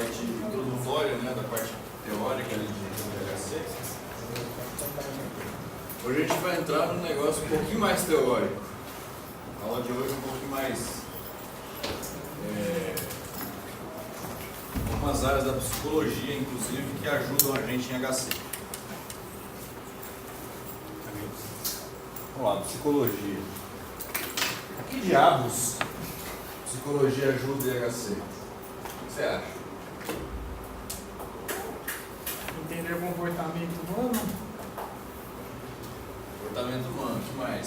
parte introdutória, né, da parte teórica de HC. Hoje a gente vai entrar num negócio um pouquinho mais teórico. A aula de hoje é um pouquinho mais... algumas áreas da psicologia, inclusive, que ajudam a gente em HC. Vamos lá, psicologia. A que diabos psicologia ajuda em HC? O que você acha? Entender o comportamento humano. Comportamento humano, o que mais?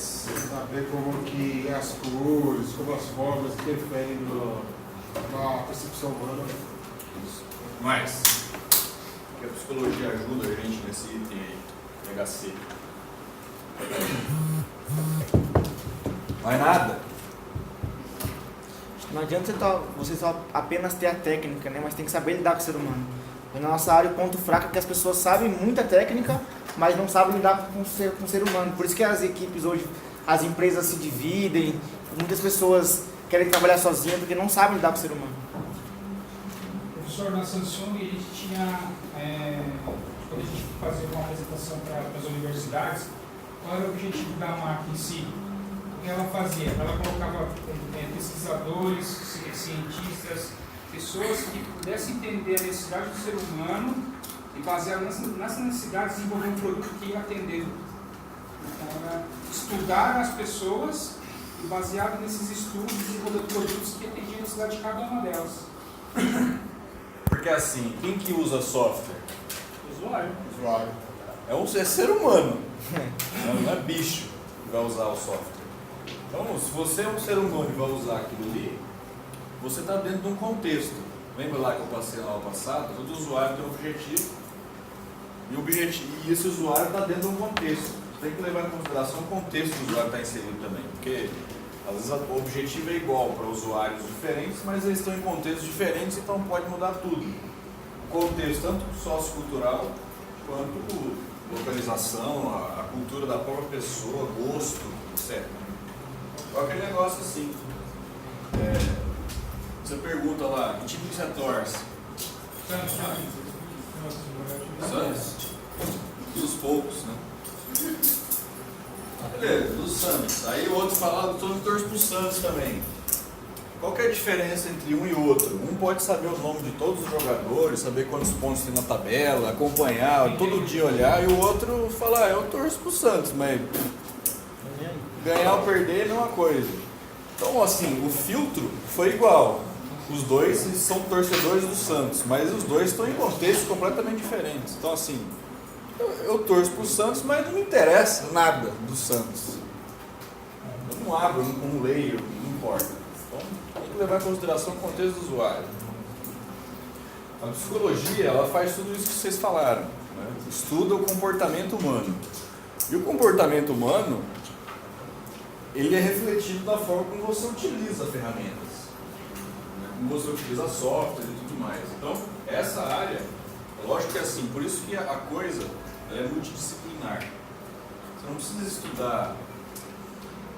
Saber como que as cores, como as formas interferem na percepção humana. Isso. Mais. Que a psicologia ajuda a gente nesse item aí, HC. Mais nada? Não adianta você só apenas ter a técnica, né? Mas tem que saber lidar com o ser humano. E na nossa área, o ponto fraco é que as pessoas sabem muita técnica, mas não sabem lidar com o ser humano. Por isso que as equipes hoje, as empresas se dividem, muitas pessoas querem trabalhar sozinhas porque não sabem lidar com o ser humano. Professor, na Samsung a gente tinha, quando a gente fazia uma apresentação para as universidades, qual era o objetivo da marca em si? O que ela fazia? Ela colocava pesquisadores, cientistas, pessoas que pudessem entender a necessidade do ser humano e, baseado nessas necessidades, desenvolver um produto que ia atender. Então, era estudar as pessoas e, baseado nesses estudos, desenvolver produtos que atendiam a necessidade de cada uma delas. Porque assim, quem que usa software? Usuário. É ser humano, não é bicho que vai usar o software. Então, se você é um ser humano e vai usar aquilo ali, você está dentro de um contexto. Lembra lá que eu passei na aula passada? Todo usuário tem um objetivo e esse usuário está dentro de um contexto. Você tem que levar em consideração o contexto que o usuário está inserido também, porque às vezes o objetivo é igual para usuários diferentes, mas eles estão em contextos diferentes, então pode mudar tudo. O contexto, tanto sociocultural, quanto localização, a cultura da própria pessoa, gosto, etc. Então aquele negócio assim. Você pergunta lá, que time que você torce? Santos? Dos poucos, né? Beleza, do Santos. Aí o outro fala, todo mundo torce pro Santos também. Qual que é a diferença entre um e outro? Um pode saber o nome de todos os jogadores, saber quantos pontos tem na tabela, acompanhar, todo dia olhar, e o outro fala, eu torço pro Santos, mas ganhar ou perder é a mesma coisa. Então, assim, o filtro foi igual. Os dois são torcedores do Santos, mas os dois estão em contextos completamente diferentes. Então, assim, eu torço pro Santos, mas não me interessa nada do Santos. Eu não abro, não leio, não importa. Então, tem que levar em consideração o contexto do usuário. A psicologia, ela faz tudo isso que vocês falaram, né? Estuda o comportamento humano. E o comportamento humano, ele é refletido da forma como você utiliza ferramentas, né? Como você utiliza software e tudo mais. Então, essa área, lógico que é assim, por isso que a coisa ela é multidisciplinar. Você não precisa estudar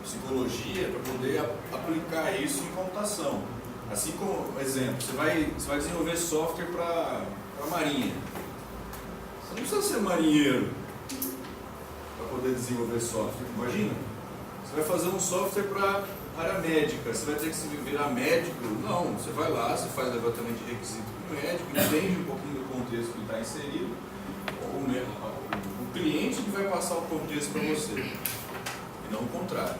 psicologia para poder aplicar isso em computação. Assim como, exemplo, você vai desenvolver software para a marinha. Você não precisa ser marinheiro para poder desenvolver software. Imagina, você vai fazer um software para área médica, você vai ter que se virar médico? Não, você vai lá, você faz levantamento de requisito do médico, entende um pouquinho do contexto que ele está inserido, o cliente que vai passar o contexto para você, e não o contrário.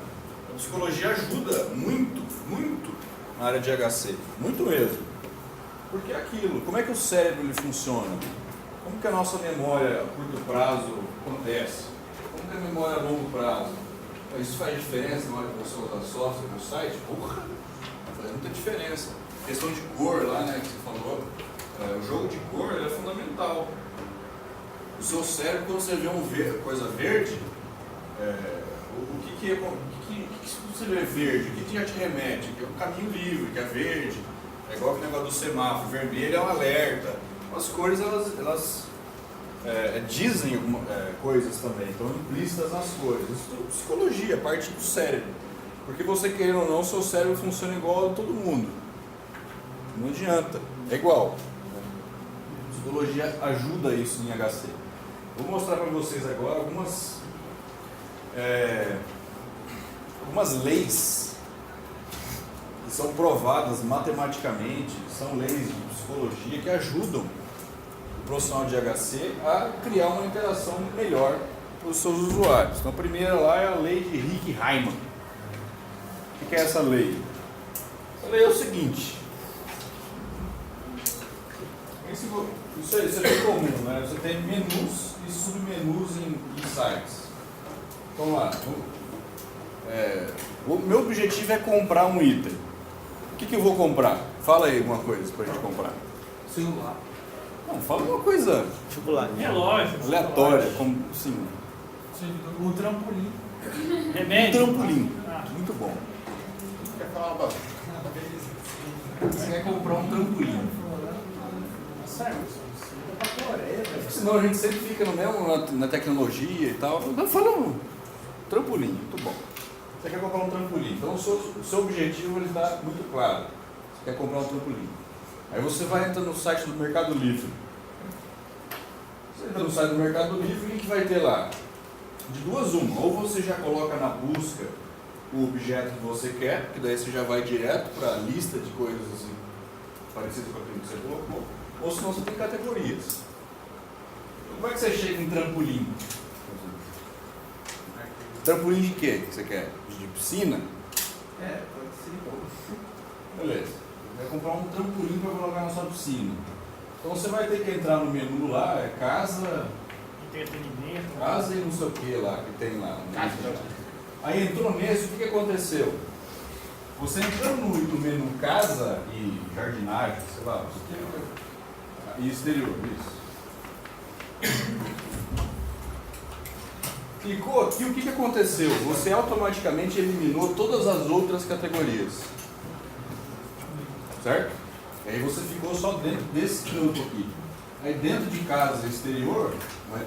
A psicologia ajuda muito, muito na área de HC, muito mesmo. Porque é aquilo, como é que o cérebro ele funciona? Como que a nossa memória a curto prazo acontece? Como que a memória a longo prazo? Isso faz diferença na hora que você usa software no site? Porra! Faz muita diferença. A questão de cor lá, né, que você falou, o jogo de cor é fundamental. O seu cérebro, quando você vê coisa verde, o que você vê verde? O que já te remete? Que é o caminho livre, que é verde. É igual aquele negócio do semáforo. Vermelho é um alerta. As cores, elas dizem coisas também, estão implícitas nas cores. Isso é psicologia, parte do cérebro. Porque você querendo ou não, o seu cérebro funciona igual a todo mundo. Não adianta, é igual. metodologia ajuda isso em HC. Vou mostrar para vocês agora algumas leis que são provadas matematicamente, são leis de psicologia que ajudam o profissional de HC a criar uma interação melhor para os seus usuários. Então a primeira lá é a lei de Hick-Hyman. O que é essa lei? Essa lei é o seguinte. Isso é bem comum, né? Você tem menus e submenus em sites. Então lá, o meu objetivo é comprar um item. O que eu vou comprar? Fala aí alguma coisa pra gente comprar. Celular. Não, fala uma coisa Chocolate. Relógio. aleatória, como assim. Um trampolim. Um Remédio. trampolim. Muito bom. Quer falar uma Você quer comprar um trampolim. Senão a gente sempre fica no mesmo, na tecnologia e tal. Fala um trampolim, muito bom. Você quer comprar um trampolim. Então o seu objetivo está muito claro. Você quer comprar um trampolim. Aí você vai entrar no site do Mercado Livre. Você entra no site do Mercado Livre e o que vai ter lá? De duas uma. Ou você já coloca na busca o objeto que você quer, que daí você já vai direto para a lista de coisas assim, parecidas com aquilo que você colocou. Ou senão você tem categorias. Como é que você chega em trampolim? Trampolim de quê que você quer? De piscina? pode ser. Beleza. Você vai comprar um trampolim para colocar na sua piscina. Então você vai ter que entrar no menu lá, casa Entretenimento. e não sei o que lá, que tem lá. Aí entrou nesse, o que aconteceu? Você entrando no menu casa e jardinagem, sei lá, e exterior, isso. Clicou aqui, o que aconteceu? Você automaticamente eliminou todas as outras categorias. Certo? E aí você ficou só dentro desse campo aqui. Aí dentro de casa e exterior, vai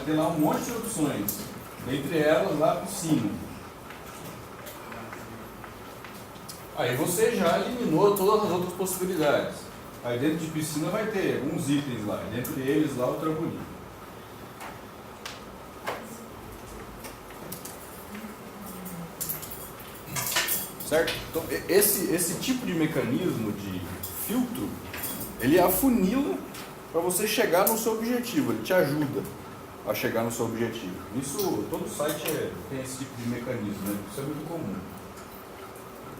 ter lá um monte de opções. Dentre elas, lá piscina. Aí você já eliminou todas as outras possibilidades. Aí dentro de piscina vai ter alguns itens lá, dentre eles lá o trampolim. Certo? Então esse tipo de mecanismo de filtro, ele afunila para você chegar no seu objetivo, ele te ajuda a chegar no seu objetivo. Isso, todo site tem esse tipo de mecanismo, né? Isso é muito comum.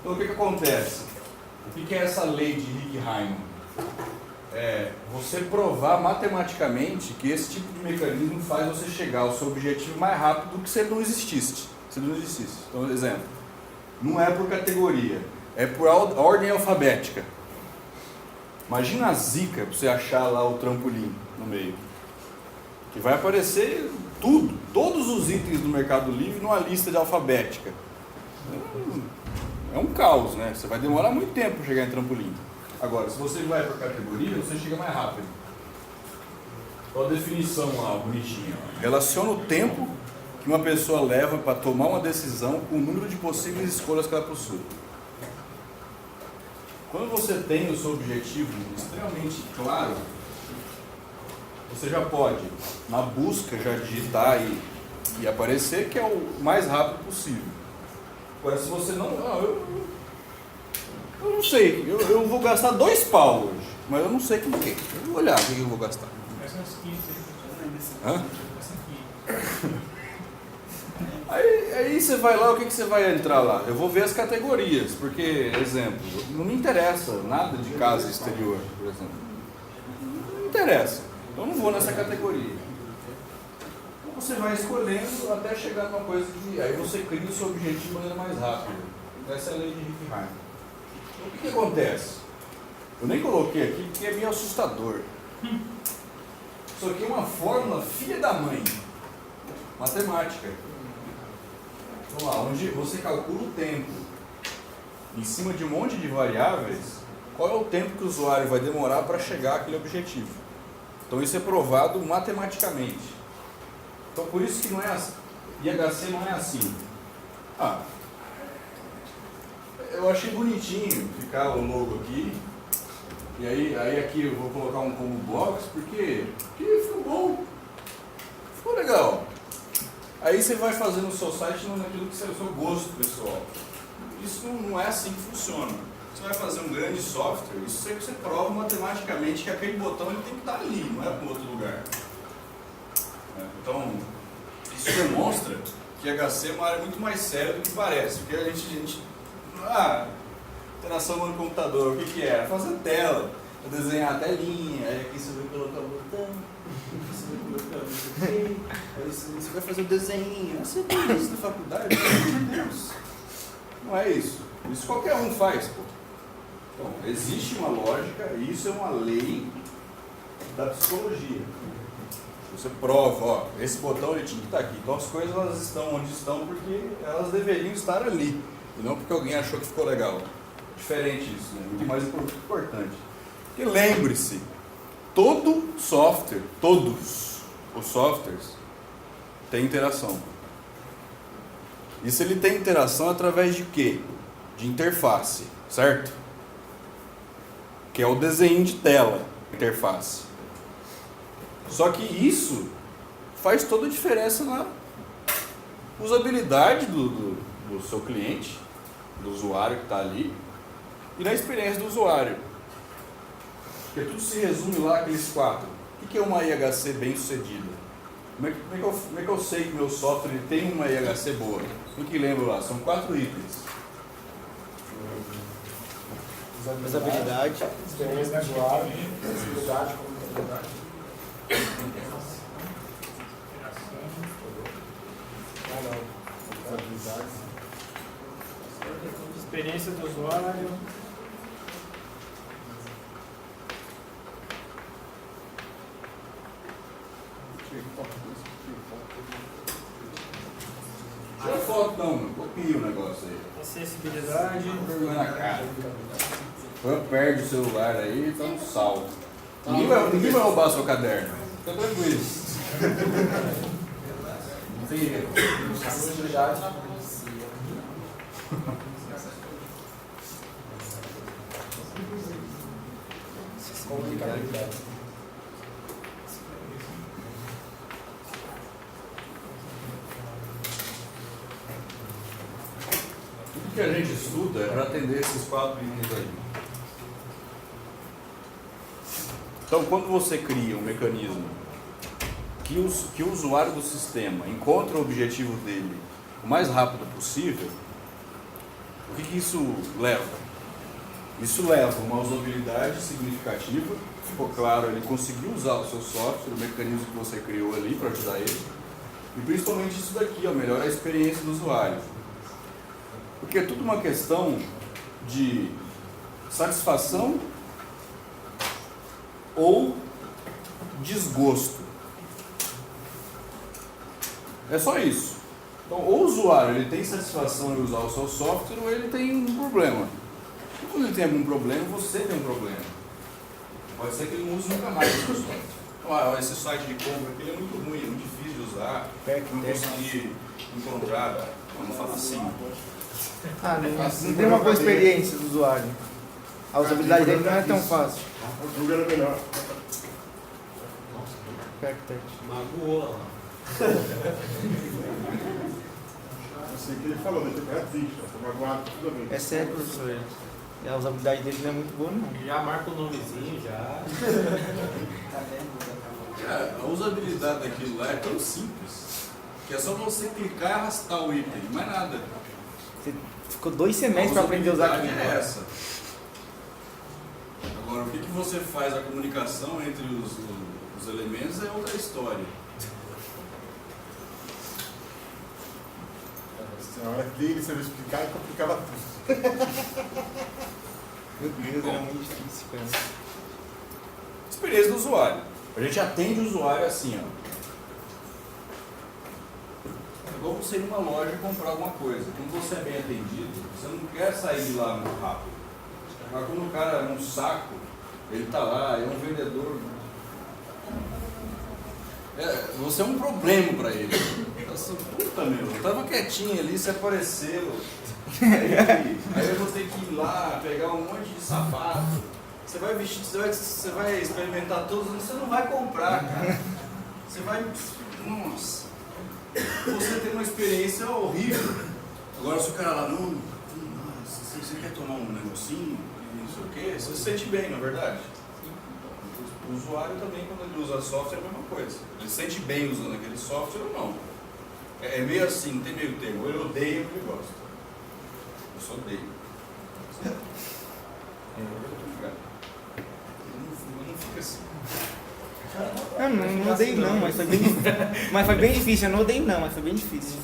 Então o que acontece? O que é essa lei de Hick-Hyman? É você provar matematicamente que esse tipo de mecanismo faz você chegar ao seu objetivo mais rápido do que se ele não existisse. Então, exemplo, não é por categoria, é por ordem alfabética. Imagina a zica para você achar lá o trampolim no meio. Que vai aparecer tudo, todos os itens do Mercado Livre numa lista de alfabética. É um caos, né? Você vai demorar muito tempo para chegar em trampolim. Agora, se você vai por categoria, você chega mais rápido. Olha a definição lá, bonitinha. Relaciona o tempo que uma pessoa leva para tomar uma decisão com o número de possíveis escolhas que ela possui. Quando você tem o seu objetivo extremamente claro, você já pode, na busca, já digitar e aparecer, que é o mais rápido possível. Agora, se você não... Eu não sei, eu vou gastar 2 pau hoje, mas eu não sei com o que. Eu vou olhar o que eu vou gastar. Essas 15 Hã? Aí você vai lá, o que você vai entrar lá? Eu vou ver as categorias, porque, exemplo, não me interessa nada de casa exterior, por exemplo. Não me interessa, então eu não vou nessa categoria. Então você vai escolhendo até chegar numa coisa que... Aí você cria o seu objetivo de maneira mais rápida. Essa é a lei de Hick-Hyman. Então, o que acontece? Eu nem coloquei aqui porque é meio assustador. Isso aqui é uma fórmula filha da mãe. Matemática. Vamos lá, onde você calcula o tempo em cima de um monte de variáveis, qual é o tempo que o usuário vai demorar para chegar àquele objetivo. Então isso é provado matematicamente. Então por isso que não é assim. IHC não é assim. Eu achei bonitinho ficar o logo aqui, E aí aqui eu vou colocar um combo box porque ficou bom. Ficou legal. Aí você vai fazendo o seu site naquilo que é o seu gosto pessoal. Isso não é assim que funciona. Você vai fazer um grande software, isso você prova matematicamente que aquele botão ele tem que estar ali, não é para outro lugar. Então, isso demonstra que HC é uma área muito mais séria do que parece. Porque a gente interação no computador, o que é? Fazer tela, desenhar a telinha, aí aqui você vai colocar o botão, aqui você vai colocar o botão, aí você vai fazer o desenho. Você tem isso na faculdade? Meu Deus! Não é isso. Isso qualquer um faz, pô. Então, existe uma lógica e isso é uma lei da psicologia. Você prova, ó, esse botão ele tinha que estar aqui. Então as coisas elas estão onde estão porque elas deveriam estar ali. E não porque alguém achou que ficou legal. Diferente isso, né? Muito mais importante. Porque lembre-se, todo software, todos os softwares têm interação. E se ele tem interação através de quê? De interface, certo? Que é o desenho de tela, interface. Só que isso faz toda a diferença na usabilidade do seu cliente, do usuário que está ali, e na experiência do usuário. Porque tudo se resume lá àqueles 4. O que é uma IHC bem sucedida? Como é que eu sei que meu software ele tem uma IHC boa? O que lembro lá? São 4 itens. Usabilidade. Experiência do usuário, acessibilidade, comunicabilidade. Experiência do usuário. Tira foto não, mano. Copia o negócio aí. Acessibilidade. Vergonha na cara. Perde o celular aí e tá no salvo. Ninguém vai roubar seu caderno. Fica tranquilo. Não tem erro. Acessibilidade. Comunicabilidade. Tudo que a gente estuda é para atender esses 4 itens aí. Então, quando você cria um mecanismo que o usuário do sistema encontra o objetivo dele o mais rápido possível, o que isso leva? Isso leva uma usabilidade significativa. Ficou claro, ele conseguiu usar o seu software, o mecanismo que você criou ali para ajudar ele. E principalmente isso daqui, ó, melhora a experiência do usuário. Porque é tudo uma questão de satisfação ou desgosto. É só isso. Então, ou o usuário ele tem satisfação em usar o seu software ou ele tem um problema. E quando ele tem algum problema, você tem um problema. Pode ser que ele não use nunca mais o seu software. Então, esse site de compra aqui é muito ruim, é muito difícil de usar, não consegui encontrar, vamos falar assim. Não tem uma boa experiência do usuário. A usabilidade dele não é tão fácil. O jogo era melhor. Magoou lá. Assim que ele falou, deixa eu ver, triste, tô magoado, tudo bem. É sério, professor. E a usabilidade dele não é muito boa, não. Já marca o nomezinho, já. A usabilidade daquilo lá é tão simples que é só você clicar e arrastar o item, mais nada. Você ficou 2 semestres para aprender a usar aquilo. É essa. Agora, o que você faz a comunicação entre os elementos é outra história. Na hora que ele sabia explicar, ele complicava tudo. Meu Deus, era muito difícil, cara. Experiência do usuário. A gente atende o usuário assim, ó. É igual você ir numa loja e comprar alguma coisa. Quando você é bem atendido, você não quer sair de lá muito rápido. Mas quando o cara é um saco, ele tá lá, é um vendedor. Você é um problema pra ele. Assim, puta meu, eu tava quietinho ali, você apareceu. Aí eu vou ter que ir lá, pegar um monte de sapato. Você vai vestir, você vai experimentar todos, você não vai comprar, cara. Você vai. Nossa. Você tem uma experiência horrível. Agora se o cara lá, não, você quer tomar um negocinho, não sei o quê, você se sente bem, não é verdade? O usuário também, quando ele usa software, é a mesma coisa. Ele se sente bem usando aquele software ou não. É meio assim, não tem meio termo. Ou ele odeia ou ele gosta. Eu só odeio. Não fica assim. Eu não odeio não, mas foi bem difícil. Mas foi bem difícil, eu não odeio não, mas foi bem difícil.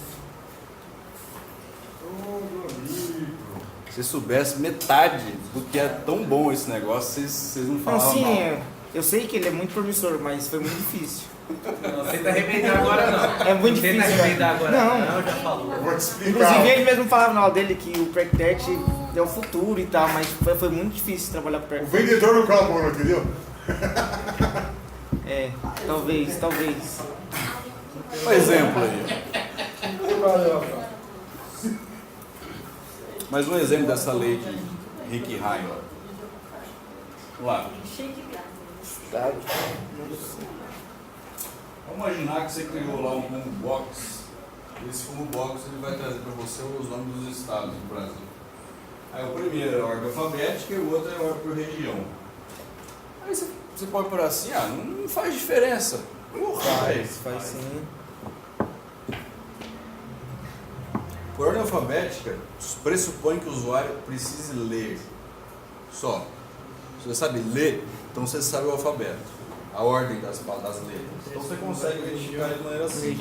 Se soubesse metade do que é tão bom esse negócio, vocês não Não, falavam sim, mal. eu sei que ele é muito promissor, mas foi muito difícil. Não tenta arremendar agora não. É muito Não tenta difícil. arremendar agora Não. já falou. Eu vou te explicar. Inclusive ele mesmo falava na aula dele que o PracTech é o futuro e tal, mas foi muito difícil trabalhar com o O PracTech. vendedor não calma, entendeu? É, talvez. Um exemplo aí. Mais um exemplo dessa lei de Rick Ryan. Lá. Vamos imaginar que você criou lá um combo box. Esse combo box ele vai trazer para você os nomes dos estados do Brasil. Aí o primeiro é a ordem alfabética e o outro é a ordem por região. Aí você pode por assim, não faz diferença. Não Faz sim. Por ordem alfabética, pressupõe que o usuário precise ler. Só. Se você sabe ler, então você sabe o alfabeto. A ordem das letras. Então você consegue identificar de maneira assim.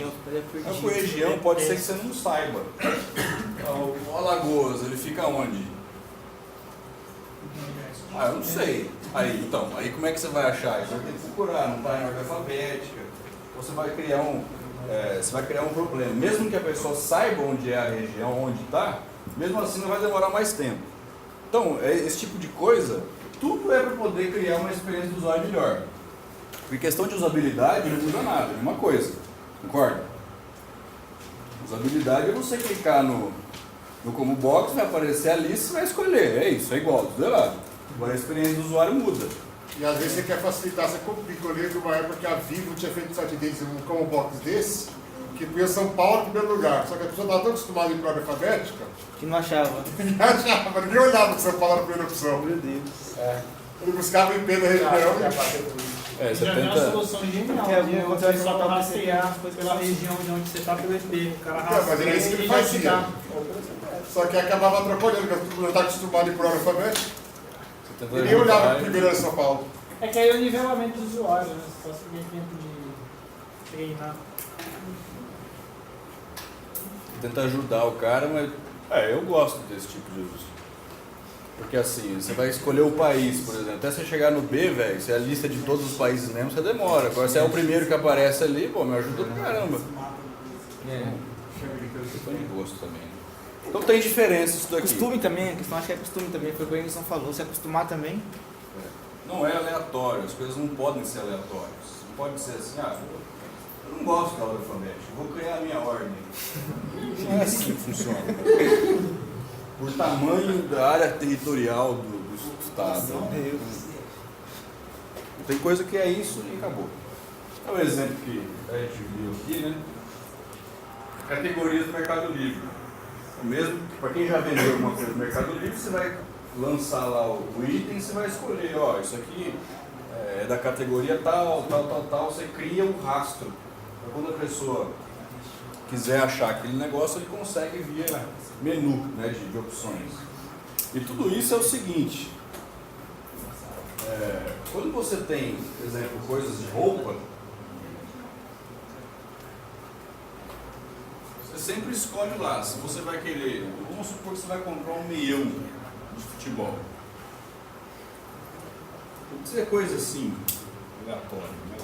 Mas por região pode ser que você não saiba. Então, o Alagoas, ele fica onde? Eu não sei. Aí como é que você vai achar? Você vai ter que procurar, não está em ordem alfabética. Você vai criar um problema. Mesmo que a pessoa saiba onde é a região, onde está, mesmo assim não vai demorar mais tempo. Então, esse tipo de coisa, tudo é para poder criar uma experiência do usuário melhor. Por questão de usabilidade, não muda nada, é a mesma coisa. Concorda? Usabilidade é você clicar no combo box, vai aparecer a lista e você vai escolher. É isso, é igual, tudo errado. Agora a experiência do usuário muda. E às vezes você quer facilitar, você complica. Eu lembro de uma época que a Vivo tinha feito um site deles, um combo box desse, que punha São Paulo em primeiro lugar. Só que a pessoa estava tão acostumada em ordem alfabética, Que não achava. ninguém achava, ninguém olhava que São Paulo era a primeira opção. Meu Deus. Ele buscava o IP da região. Você Já tem uma tenta. solução genial. Tem alguma de coisa você só que você rastrear pela região de onde você está pelo IP. O cara Mas era rastreia isso que ele e já te fazia. dá. Só que acabava atrapalhando, porque todo mundo está acostumado em ordem alfabética. Você tenta Ninguém olhava ajudar, que primeiro era São Paulo. É que aí é o nivelamento do usuário, né? Você só tem tempo de treinar. tenta ajudar o cara, mas eu gosto desse tipo de uso. Porque assim, você vai escolher o país, por exemplo, até você chegar no B, velho, se é a lista de todos os países mesmo, você demora. Agora se é o primeiro que aparece ali, pô, me ajuda pra caramba. Questão de gosto também. Né? Então tem diferença isso daqui. Costume também, a questão acho que é costume também, foi o que o Emerson falou, se acostumar também. Não é aleatório, as coisas não podem ser aleatórias. Não pode ser assim, eu não gosto da ordem alfabética, vou criar a minha ordem. Não é assim que funciona. Por tamanho da área territorial do Estado. Tem coisa que é isso e acabou. É um exemplo que a gente viu aqui, né? Categorias do Mercado Livre. O mesmo, para quem já vendeu alguma coisa no Mercado Livre, você vai lançar lá o item, você vai escolher, isso aqui é da categoria tal, você cria um rastro. Para quando a pessoa quiser achar aquele negócio, ele consegue via menu, né, de opções. E tudo isso é o seguinte, quando você tem, por exemplo, coisas de roupa, você sempre escolhe lá, se você vai querer, vamos supor que você vai comprar um meião de futebol. Pode ser coisa assim, aleatória, né?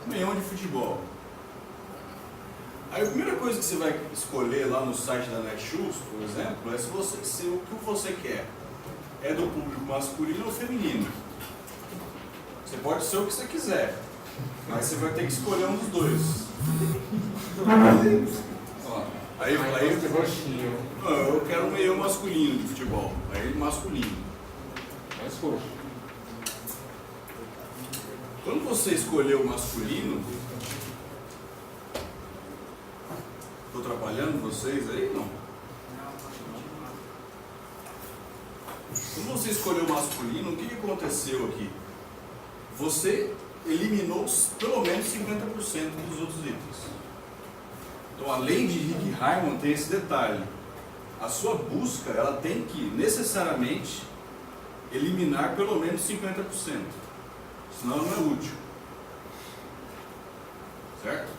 Um meião de futebol. Aí a primeira coisa que você vai escolher lá no site da Netshoes, por exemplo, é se o que você quer é do público masculino ou feminino. Você pode ser o que você quiser, mas você vai ter que escolher um dos dois. Aí eu quero um meio masculino de futebol. Aí masculino. Mais roxo. Quando você escolheu o masculino, estou atrapalhando vocês aí? Não. Quando você escolheu o masculino, o que aconteceu aqui? Você eliminou pelo menos 50% dos outros itens. Então a lei de Rick-Heiman tem esse detalhe. A sua busca, ela tem que necessariamente eliminar pelo menos 50%. Senão ela não é útil. Certo?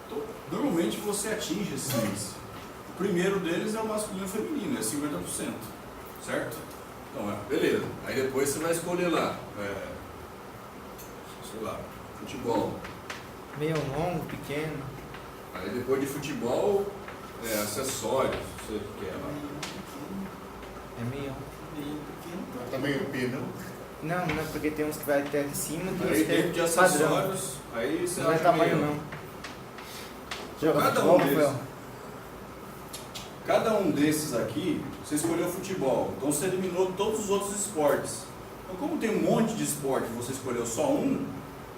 Então, normalmente você atinge esses índices. O primeiro deles é o masculino e o feminino, é 50%. Certo? Então, beleza. Aí depois você vai escolher lá, sei lá, futebol. Meio longo, pequeno. Aí depois de futebol, acessórios, não sei o que é lá. É meio. Também o P, não? Não, não é porque tem uns que vai até em cima, tem uns Aí que é dentro de padrão. acessórios, aí você Não é acha tamanho meio. não. Joga Cada futebol, um deles. Rafael? Cada um desses aqui, você escolheu futebol, então você eliminou todos os outros esportes. Então, como tem um monte de esporte e você escolheu só um,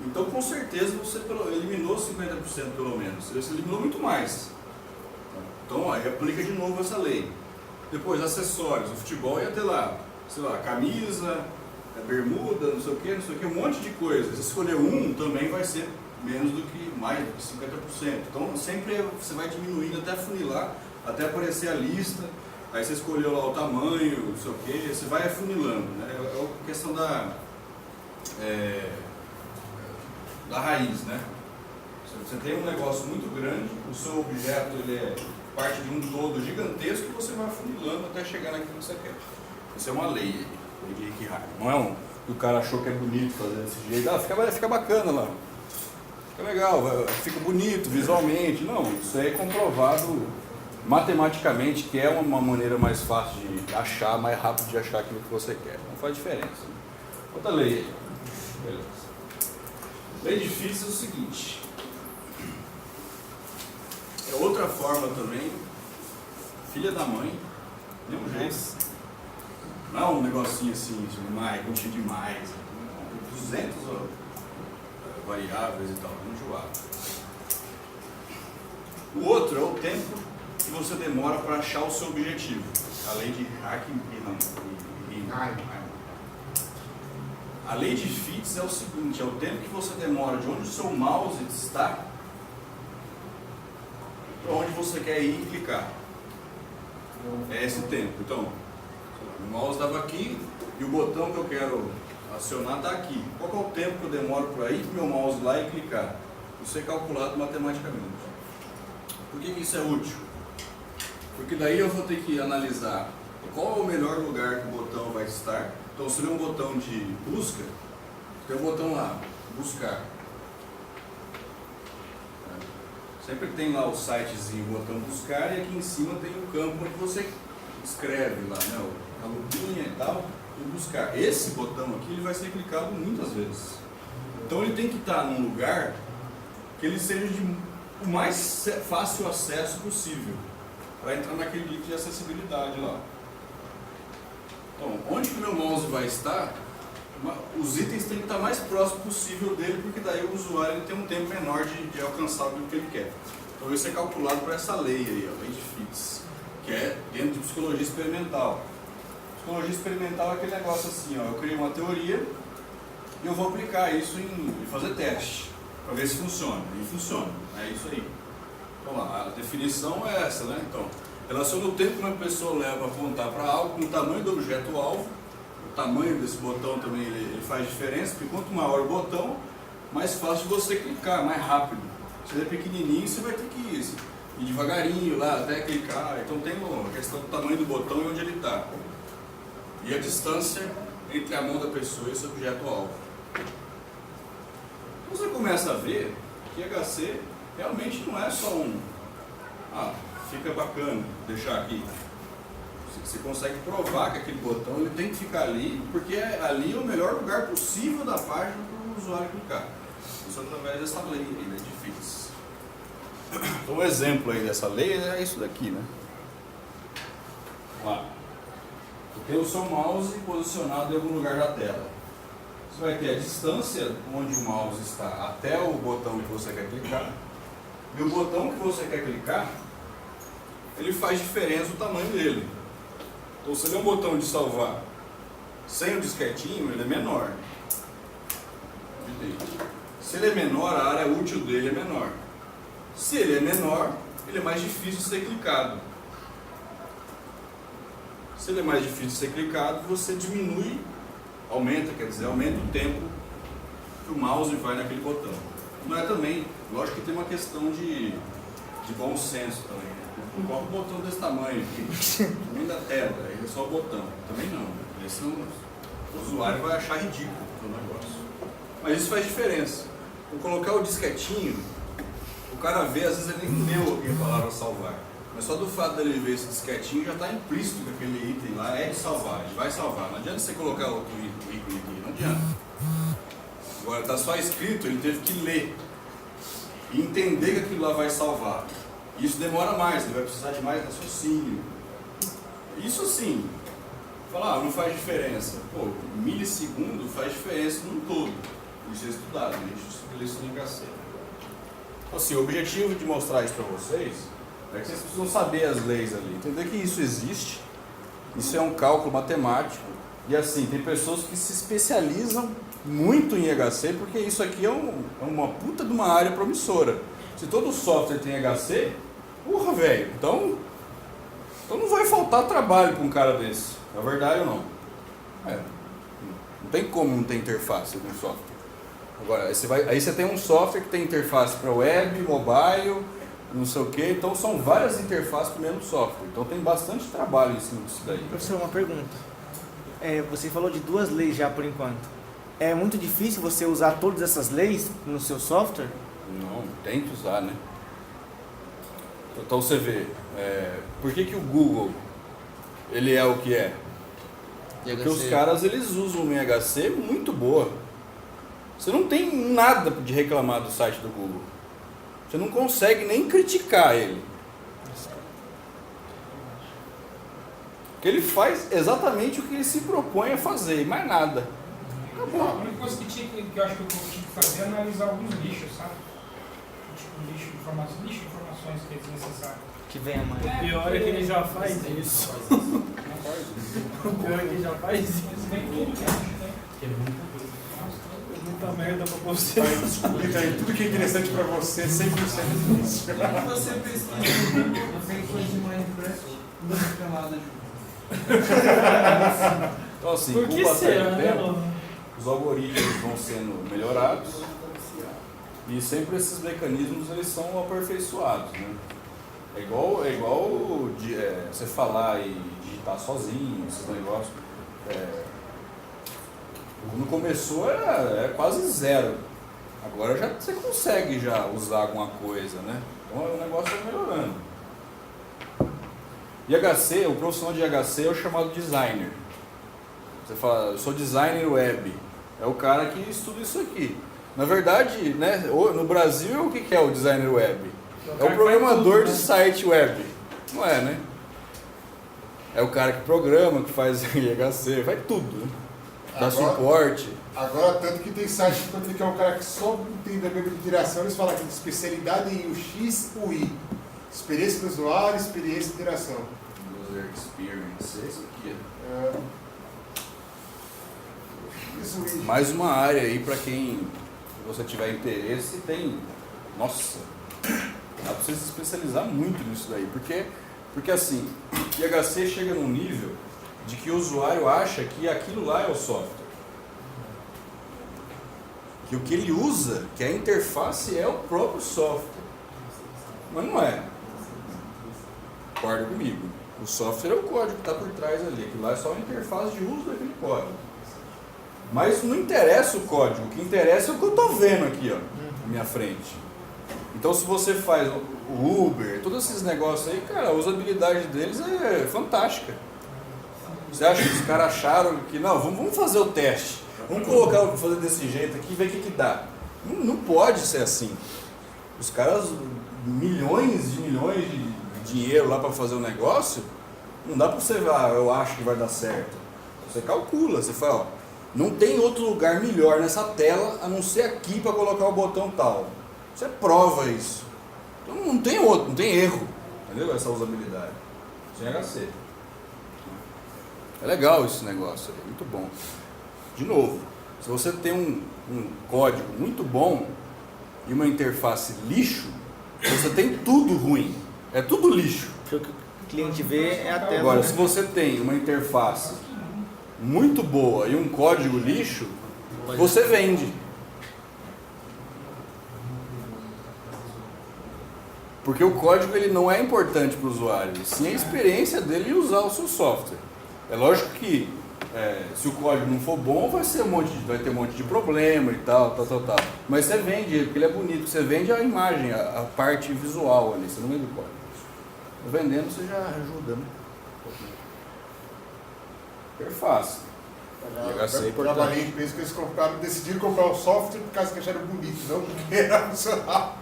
então com certeza você eliminou 50% pelo menos. Você eliminou muito mais. Então aí aplica de novo essa lei. Depois, acessórios. O futebol ia ter lá, sei lá, camisa, bermuda, não sei o que, um monte de coisa. Se escolher um, também vai ser menos do que, mais do que 50%. Então sempre você vai diminuindo até afunilar, até aparecer a lista. Aí você escolheu lá o tamanho, não sei o que, você vai afunilando, né? É a questão da raiz, né? Você tem um negócio muito grande, o seu objeto ele é parte de um todo gigantesco e você vai afunilando até chegar naquilo que você quer. Isso é uma lei de Rick-Heiman. Não é um que o cara achou que é bonito fazer desse jeito. Fica bacana lá. Fica legal, fica bonito visualmente. Não, isso é comprovado matematicamente que é uma maneira mais fácil de achar, mais rápido de achar aquilo que você quer. Não faz diferença. Outra lei aí. Beleza. Lei difícil é o seguinte. É outra forma também, filha da mãe, mesmo jeito. Não é um negocinho assim, demais, contigo demais. 200 variáveis e tal, muito enjoado. O outro é o tempo que você demora para achar o seu objetivo. A lei de Rick-Heiman. A lei de Fitts é o seguinte, é o tempo que você demora de onde o seu mouse está para onde você quer ir e clicar. É esse tempo. Então, o mouse estava aqui e o botão que eu quero acionar está aqui. Qual é o tempo que eu demoro para ir com o meu mouse lá e clicar? Isso é calculado matematicamente. Por que isso é útil? Porque daí eu vou ter que analisar qual é o melhor lugar que o botão vai estar. Então, se tem um botão de busca, tem um botão lá, buscar. Sempre tem lá o sitezinho, o botão buscar, e aqui em cima tem o campo onde você escreve lá, né, a lupinha e tal, e buscar. Esse botão aqui ele vai ser clicado muitas vezes. Então ele tem que estar num lugar que ele seja de o mais fácil acesso possível, para entrar naquele link de acessibilidade lá. Então, onde que o meu mouse vai estar, os itens têm que estar mais próximo possível dele, porque daí o usuário ele tem um tempo menor de alcançar o que ele quer. Então isso é calculado por essa lei aí, a lei de Fitts, que é dentro de psicologia experimental. Psicologia experimental é aquele negócio assim, ó, eu criei uma teoria e eu vou aplicar isso e fazer teste, para ver se funciona. E funciona, é isso aí. Então lá, a definição é essa, né? Então, relaciona o tempo que uma pessoa leva a apontar para algo com o tamanho do objeto-alvo. O tamanho desse botão também ele faz diferença, porque quanto maior o botão, mais fácil de você clicar, mais rápido. Se ele é pequenininho, você vai ter que ir devagarinho lá até clicar. Então tem a questão do tamanho do botão e onde ele está. E a distância entre a mão da pessoa e esse objeto-alvo. Então você começa a ver que HC realmente não é só fica bacana deixar aqui. Você consegue provar que aquele botão ele tem que ficar ali, porque ali é o melhor lugar possível da página para o usuário clicar. Isso através dessa lei aí, de Fitts. Então, um exemplo aí dessa lei é isso daqui, né? Vamos lá. Você tem o seu mouse posicionado em algum lugar da tela, Você vai ter a distância onde o mouse está até o botão que você quer clicar. E o botão que você quer clicar, ele faz diferença o tamanho dele. Então, se ele é um botão de salvar sem o disquetinho, ele é menor. Se ele é menor, a área útil dele é menor. Se ele é menor, ele é mais difícil de ser clicado. Se ele é mais difícil de ser clicado, você diminui, aumenta o tempo que o mouse vai naquele botão. Não é também, lógico que tem uma questão de bom senso também. Não coloca um botão desse tamanho aqui, nem da tela, aí é só o botão. Também não. Esse não, o usuário vai achar ridículo o negócio. Mas isso faz diferença. Vou colocar o disquetinho, o cara vê, às vezes ele nem leu a palavra salvar. Mas só do fato dele ver esse disquetinho já está implícito que aquele item lá é de salvar, ele vai salvar. Não adianta você colocar outro ícone aqui, não adianta. Agora está só escrito, ele teve que ler e entender que aquilo lá vai salvar. Isso demora mais, ele vai precisar de mais raciocínio. Isso sim, falar, não faz diferença. Pô, milissegundo faz diferença num todo. Isso é estudado, a gente estuda isso no HC. Então, assim, o objetivo de mostrar isso para vocês é que vocês precisam saber as leis ali, entender que isso existe, isso é um cálculo matemático, e assim, tem pessoas que se especializam muito em HC, porque isso aqui é uma puta de uma área promissora. Se todo software tem HC, porra, velho, então não vai faltar trabalho para um cara desse, na verdade ou não? Não tem como não ter interface com software. Agora, aí você tem um software que tem interface para web, mobile, não sei o que, então são várias interfaces para o mesmo software, então tem bastante trabalho em cima disso daí. Professor, uma pergunta. Você falou de 2 leis já por enquanto. É muito difícil você usar todas essas leis no seu software? Não, tem que usar, né? Então você vê, por que o Google, ele é o que é? Porque os caras, eles usam uma HC muito boa. Você não tem nada de reclamar do site do Google. Você não consegue nem criticar ele. Porque ele faz exatamente o que ele se propõe a fazer, e mais nada. A única coisa que eu acho que eu tinha que fazer é analisar alguns lixos, sabe? Tipo, lixo de informações que é desnecessário. Que venha mais. O pior é que ele já faz isso. O pior é que ele já faz isso. Tem tudo que acho, né? Que é muita coisa. Muita merda pra você. Vai descobrir aí tudo que é interessante para você, 100% disso. Quando você pesquisa, você tem coisa de Minecraft, não fica nada de Então assim, Por com que o passar será, do né, tempo, mano? os algoritmos vão sendo melhorados e sempre esses mecanismos eles são aperfeiçoados, né? É igual você falar e digitar sozinho, esses negócios. Quando começou era quase zero. Agora já você consegue já usar alguma coisa, né? Então o negócio está melhorando. E HC, o profissional de HC é o chamado designer. Você fala, eu sou designer web. É o cara que estuda isso aqui. Na verdade, né, no Brasil, o que é o designer web? É o programador de site web. Não é, né? É o cara que programa, que faz HC, faz tudo, né? Dá suporte. Agora, tanto que tem site que é um cara que só entende a mesma direção, eles falam que de especialidade em UX, UI. Experiência do usuário, experiência de interação. User experience, é isso aqui. Isso, Mais uma área aí para quem você tiver interesse, tem. Nossa, dá para você se especializar muito nisso daí, porque assim, o IHC chega num nível de que o usuário acha que aquilo lá é o software. Que o que ele usa, que a interface é o próprio software. Mas não é. Concorda comigo. O software é o código que está por trás ali. Aquilo lá é só a interface de uso daquele código. Mas não interessa o código. O que interessa é o que eu estou vendo aqui, ó, na minha frente. Então, se você faz o Uber, todos esses negócios aí, cara, a usabilidade deles é fantástica. Você acha que os caras acharam que, não, vamos fazer o teste. Vamos colocar, fazer desse jeito aqui e ver o que dá. Não pode ser assim. Os caras, milhões de dinheiro lá para fazer o negócio, não dá para você, eu acho que vai dar certo. Você calcula, você fala, ó, Não tem outro lugar melhor nessa tela a não ser aqui para colocar o botão tal. Você prova isso. Então não tem outro, não tem erro. Entendeu? Essa usabilidade. Sem HC. É legal esse negócio aí, muito bom. De novo, se você tem um código muito bom e uma interface lixo, você tem tudo ruim. É tudo lixo. O que o cliente vê é a tela. Agora, né? se você tem uma interface muito boa e um código lixo, você vende. Porque o código ele não é importante para o usuário, sim a experiência dele em usar o seu software. É lógico que se o código não for bom, vai ter um monte de problema e tal. Mas você vende ele, porque ele é bonito. Você vende a imagem, a parte visual ali, você não vende o código. Vendendo você já ajuda, né? Interface. Eu trabalhei em empresa que eles decidiram comprar o software por causa que acharam bonito, não porque era funcional.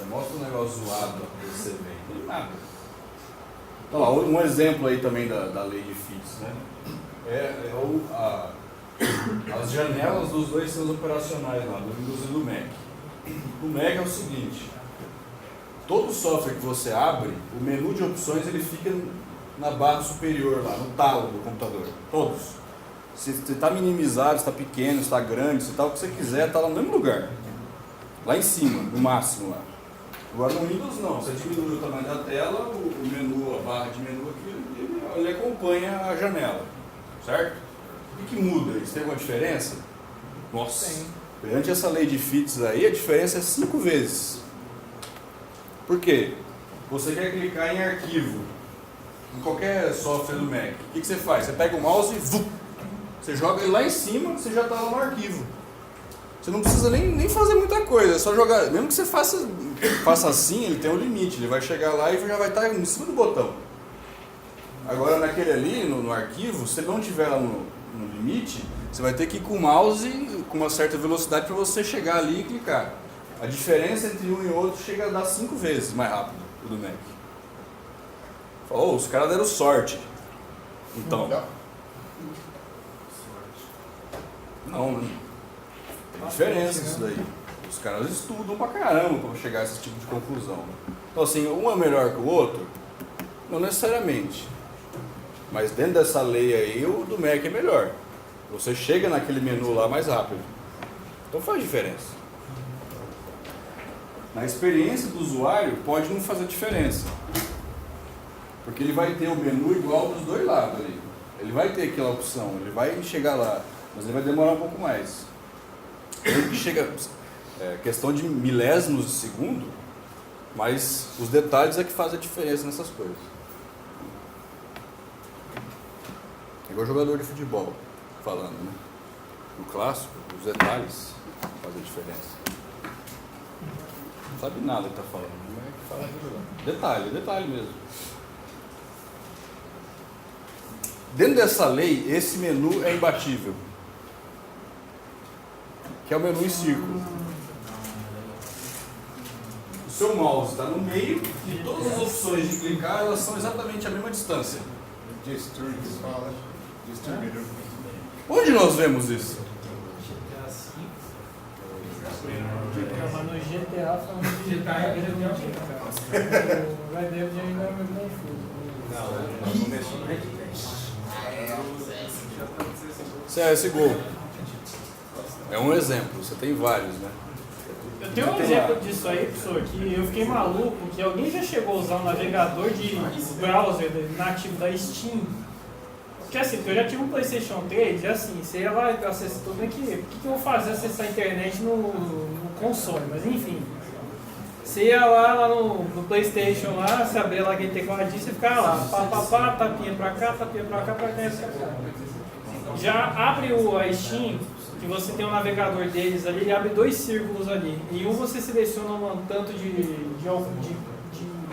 Mostra um negócio zoado para você ver. Não tem nada. Então, lá, um exemplo aí também da lei de FITS, né? As janelas dos dois sistemas operacionais lá, do Windows e do Mac. O Mac é o seguinte: todo software que você abre, o menu de opções ele fica na barra superior lá, no talo do computador. Todos. Se está minimizado, se está pequeno, se está grande, se está o que você quiser, está lá no mesmo lugar. Lá em cima, no máximo lá. Agora no Windows não, você diminui o tamanho da tela, o menu, a barra de menu aqui, ele acompanha a janela, certo? O que muda isso? Tem alguma diferença? Nossa, perante essa lei de FITS aí, a diferença é 5 vezes. Por quê? Você quer clicar em arquivo, em qualquer software do Mac, o que você faz? Você pega o mouse e você joga ele lá em cima, você já está lá no arquivo. Você não precisa nem fazer muita coisa, é só jogar. Mesmo que você faça assim, ele tem um limite, ele vai chegar lá e já vai estar em cima do botão. Agora naquele ali, no arquivo, se ele não estiver lá no limite, você vai ter que ir com o mouse com uma certa velocidade para você chegar ali e clicar. A diferença entre um e outro chega a dar 5 vezes mais rápido, o do Mac. Falou, os caras deram sorte. Então. Não, né? Tem diferença isso daí. Os caras estudam pra caramba pra chegar a esse tipo de conclusão. Então assim, um é melhor que o outro? Não necessariamente. Mas dentro dessa lei aí, o do Mac é melhor. Você chega naquele menu lá mais rápido. Então faz diferença. Na experiência do usuário, pode não fazer diferença. Porque ele vai ter o menu igual dos dois lados ali. Ele vai ter aquela opção, ele vai chegar lá, mas ele vai demorar um pouco mais. Ele que chega, questão de milésimos de segundo, mas os detalhes é que fazem a diferença nessas coisas. É igual jogador de futebol, falando, né? No clássico, os detalhes fazem a diferença. Não sabe nada que tá falando, não é que fala de jogar. Detalhe mesmo. Dentro dessa lei, esse menu é imbatível. Que é o menu em círculo. O seu mouse está no meio e todas as opções de clicar elas são exatamente a mesma distância. Onde nós vemos isso? Mas no GTA falando de GTA é o Red Dead ainda é meio confuso. Não começou no Red Dead. CSGO. É um exemplo, você tem vários, né? Eu tenho um exemplo disso aí, professor, que eu fiquei maluco, que alguém já chegou a usar um navegador de browser nativo da Steam. Porque assim, eu já tive um PlayStation 3 e assim, você ia lá e acessa tudo aqui, por que eu vou fazer acessar a internet no console? Mas enfim, você ia lá no PlayStation, lá, você abria lá aquele tecladinho, você ficava lá, tapinha pra cá, pra cá, pra cá. Já abre a Steam, que você tem um navegador deles ali, ele abre 2 círculos ali. Em um você seleciona um tanto de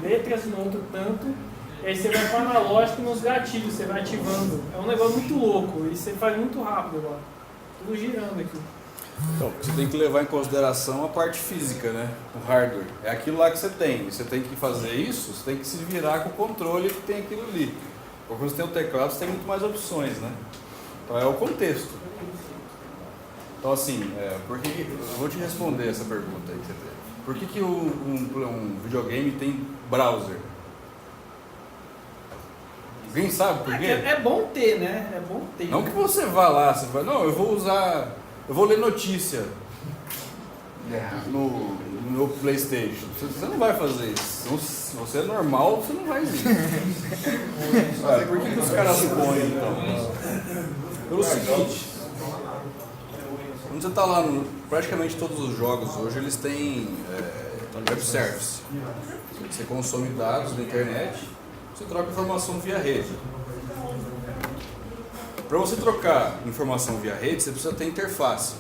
letras, no outro tanto, e aí você vai para o analógico e nos gatilhos, você vai ativando. É um negócio muito louco, e você faz muito rápido lá. Tudo girando aqui. Então, você tem que levar em consideração a parte física, né? O hardware. É aquilo lá que você tem. Você tem que fazer isso, você tem que se virar com o controle que tem aquilo ali. Porque quando você tem o teclado, você tem muito mais opções, né? Então é o contexto. Então, assim, eu vou te responder essa pergunta aí que você teve. Por que um videogame tem browser? Alguém sabe por quê? É bom ter, né? É bom ter. Não que você vá lá, você vai, não, eu vou ler notícia no meu PlayStation. Você não vai fazer isso. Então, se você é normal, você não vai isso. Por que os caras se põem então? Pelo seguinte, quando você está lá, praticamente todos os jogos hoje eles têm web service. Você consome dados da internet, você troca informação via rede. Para você trocar informação via rede, você precisa ter interface.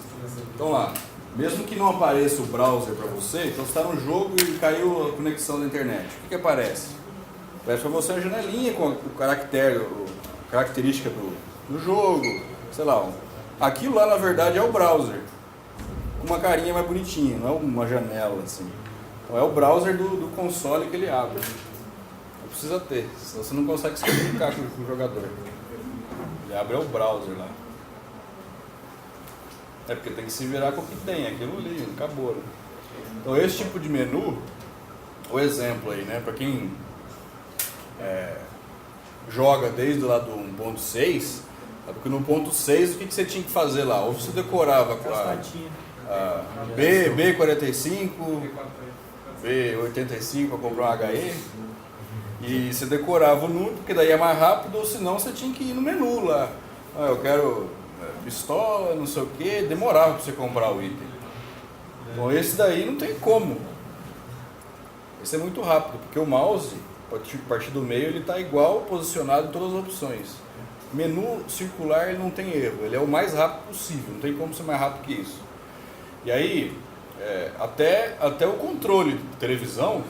Então lá, mesmo que não apareça o browser para você, então você está no jogo e caiu a conexão da internet. O que aparece? Aparece para você a janelinha com a característica do jogo, sei lá. Aquilo lá na verdade é o browser. Uma carinha mais bonitinha, não é uma janela assim. Então, é o browser do console que ele abre. Não precisa ter, senão você não consegue se comunicar com o jogador. Ele abre o browser lá. É porque tem que se virar com o que tem, aquilo ali, acabou. Né? Então esse tipo de menu, o exemplo aí, né, para quem joga desde lá do 1.6, porque no 1.6 o que você tinha que fazer lá? Ou você decorava com a B45, B85 para comprar um HE, e você decorava o número, porque daí é mais rápido, ou senão você tinha que ir no menu lá. Eu quero pistola, não sei o que, demorava para você comprar o item. Então esse daí não tem como. Esse é muito rápido, porque o mouse, a partir do meio, ele está igual posicionado em todas as opções. Menu circular ele não tem erro, ele é o mais rápido possível, não tem como ser mais rápido que isso. E aí, até o controle de televisão,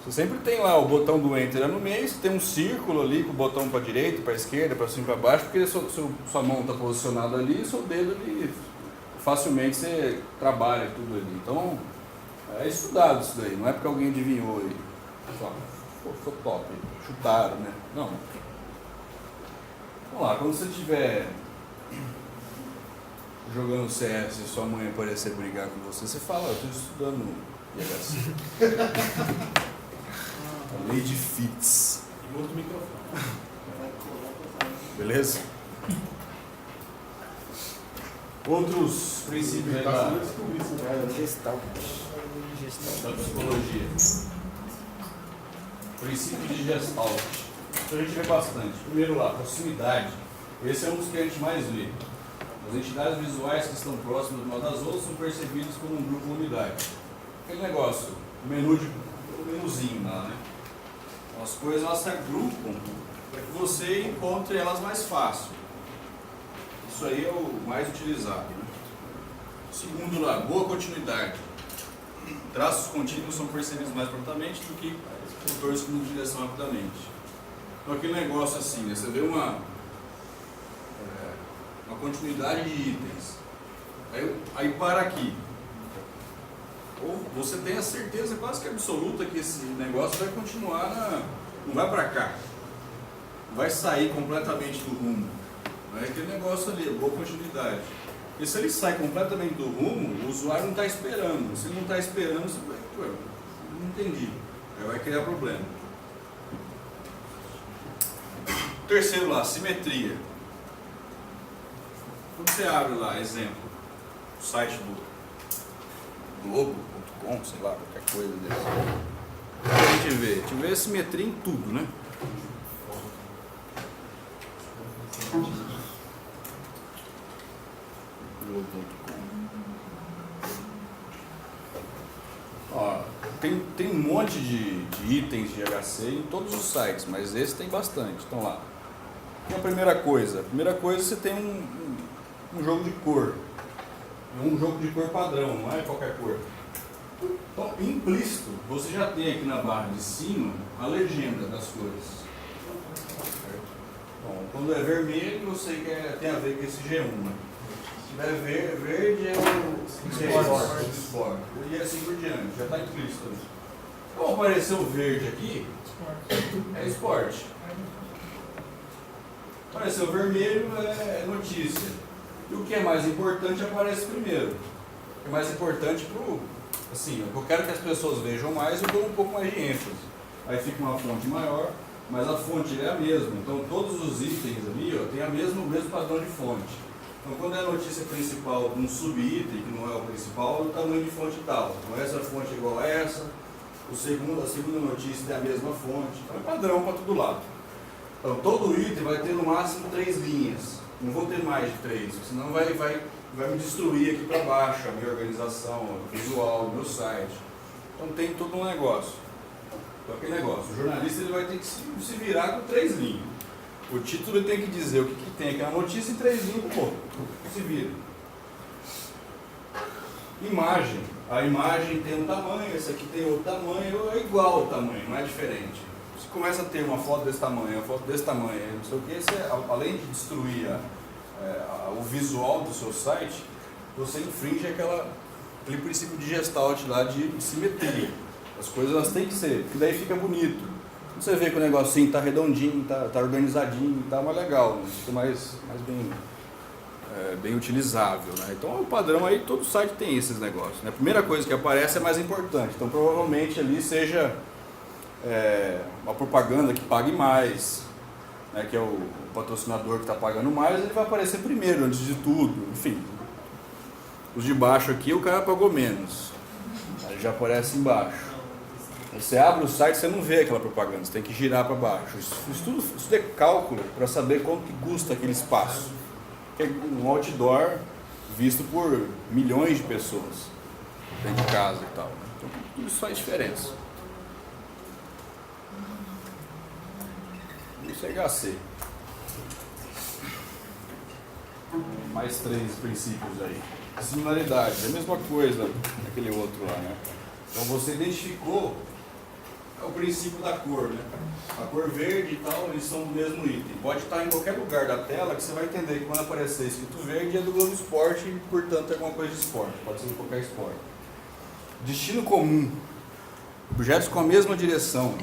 você sempre tem lá o botão do Enter no meio, você tem um círculo ali com o botão para a direita, para a esquerda, para cima e para baixo, porque sua mão está posicionada ali e seu dedo ali, facilmente você trabalha tudo ali. Então, é estudado isso daí, não é porque alguém adivinhou aí. Só, sou top, chutaram, né? Não. Vamos lá, quando você estiver jogando CS e sua mãe aparecer brigar com você, você fala, eu estou estudando IHC. A lei de Fitts. E muda o microfone. Beleza? Outros princípios da psicologia. Princípio de Gestalt. Isso a gente vê bastante. Primeiro lá, proximidade. Esse é um dos que a gente mais vê. As entidades visuais que estão próximas umas das outras são percebidas como um grupo ou unidade. Aquele negócio, o menuzinho lá, né? As coisas elas se agrupam para que você encontre elas mais fácil. Isso aí é o mais utilizado. Né? Segundo lá, boa continuidade. Traços contínuos são percebidos mais prontamente do que contornos que mudam de direção rapidamente. Então aquele negócio assim, né? Você vê uma continuidade de itens. Aí para aqui. Ou você tem a certeza quase que absoluta que esse negócio vai continuar não vai para cá. Não vai sair completamente do rumo. É aquele negócio ali, boa continuidade. Porque se ele sai completamente do rumo, o usuário não está esperando. Se ele não está esperando, você vai, não entendi. Aí vai criar problema. Terceiro lá, simetria. Quando você abre lá, exemplo, o site do Globo.com, sei lá, qualquer coisa desse. A gente vê simetria em tudo, né? Ó, tem um monte de itens de HC em todos os sites, mas esse tem bastante. Então lá. E a primeira coisa você tem um jogo de cor. Um jogo de cor padrão, não é qualquer cor. Então, implícito, você já tem aqui na barra de cima a legenda das cores. Bom, quando é vermelho, eu sei que tem a ver com esse G1. Né? Se tiver verde, é o Sport. E assim por diante, já está implícito. Como apareceu o verde aqui, é esporte. Apareceu vermelho, é notícia. E o que é mais importante aparece primeiro. O que é mais importante assim, eu quero que as pessoas vejam mais, eu dou um pouco mais de ênfase. Aí fica uma fonte maior, mas a fonte é a mesma. Então todos os itens ali tem o mesmo padrão de fonte. Então quando é a notícia principal de um sub-item, que não é o principal, o tamanho de fonte tal. Então essa fonte é igual a essa, a segunda notícia tem a mesma fonte. Então é padrão para todo lado. Então todo item vai ter no máximo 3 linhas. Não vou ter mais de 3, senão vai me destruir aqui para baixo, a minha organização, o visual, o meu site. Então tem todo um negócio. Então aquele negócio, o jornalista ele vai ter que se virar com 3 linhas. O título ele tem que dizer o que tem aquela notícia em 3 linhas, pô, se vira. Imagem. A imagem tem um tamanho, essa aqui tem outro tamanho, é igual o tamanho, não é diferente. Você começa a ter uma foto desse tamanho, uma foto desse tamanho, não sei o que, você, além de destruir o visual do seu site, você infringe aquele princípio de gestalt lá de simetria. As coisas elas têm que ser, porque daí fica bonito. Você vê que o negocinho está redondinho, está organizadinho, está mais legal, né? Fica mais bem utilizável, né? Então o padrão aí, todo site tem esses negócios, né? A primeira coisa que aparece é mais importante, então provavelmente ali seja uma propaganda que pague mais, né? Que é o patrocinador que está pagando mais, ele vai aparecer primeiro, antes de tudo, enfim. Os de baixo aqui o cara pagou menos, aí já aparece embaixo. Você abre o site, você não vê aquela propaganda, você tem que girar para baixo. Isso é cálculo para saber quanto que custa aquele espaço. Que é um outdoor visto por milhões de pessoas dentro de casa e tal. Então tudo isso faz diferença. Isso é HC. Mais 3 princípios aí. Similaridade, é a mesma coisa daquele outro lá, né? Então você identificou o princípio da cor, né? A cor verde e tal, eles são do mesmo item. Pode estar em qualquer lugar da tela que você vai entender que quando aparecer escrito verde é do Globo Esporte e, portanto, é alguma coisa de esporte. Pode ser de qualquer esporte. Destino comum. Objetos com a mesma direção.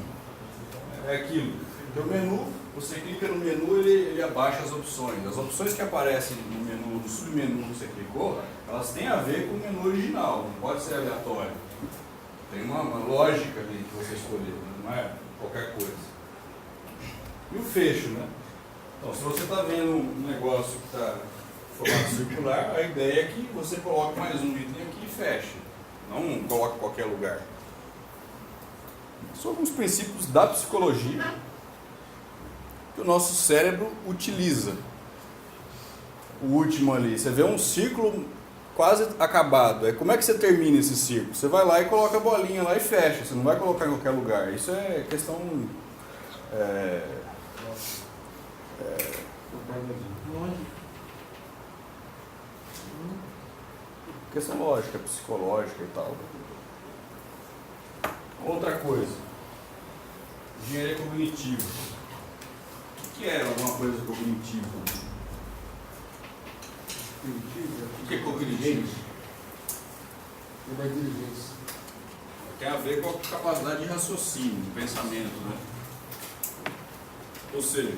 É aquilo. Então, o menu, você clica no menu, ele abaixa as opções. As opções que aparecem no menu, no submenu que você clicou, elas têm a ver com o menu original. Não pode ser aleatório. Tem uma lógica ali que você escolheu, não é qualquer coisa. E o fecho, né? Então, se você está vendo um negócio que está em formato circular, a ideia é que você coloque mais um item aqui e feche. Não coloque em qualquer lugar. São alguns princípios da psicologia que o nosso cérebro utiliza. O último ali, você vê um círculo quase acabado. Como é que você termina esse círculo? Você vai lá e coloca a bolinha lá e fecha. Você não vai colocar em qualquer lugar. Isso é questão... questão lógica, psicológica e tal. Outra coisa. Engenharia cognitiva. O que é alguma coisa cognitiva? O que é cognitivo? Tem a ver com a capacidade de raciocínio, de pensamento, né? Ou seja,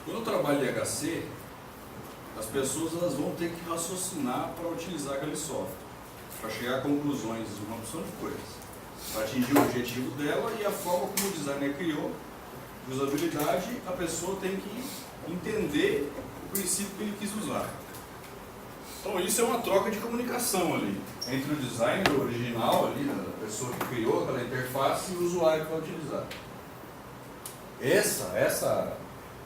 quando eu trabalho em HC, as pessoas elas vão ter que raciocinar para utilizar aquele software, para chegar a conclusões de uma opção de coisas, para atingir o objetivo dela e a forma como o designer criou, de usabilidade, a pessoa tem que entender o princípio que ele quis usar. Então isso é uma troca de comunicação ali, entre o designer original ali, a pessoa que criou aquela interface e o usuário que vai utilizar. Essa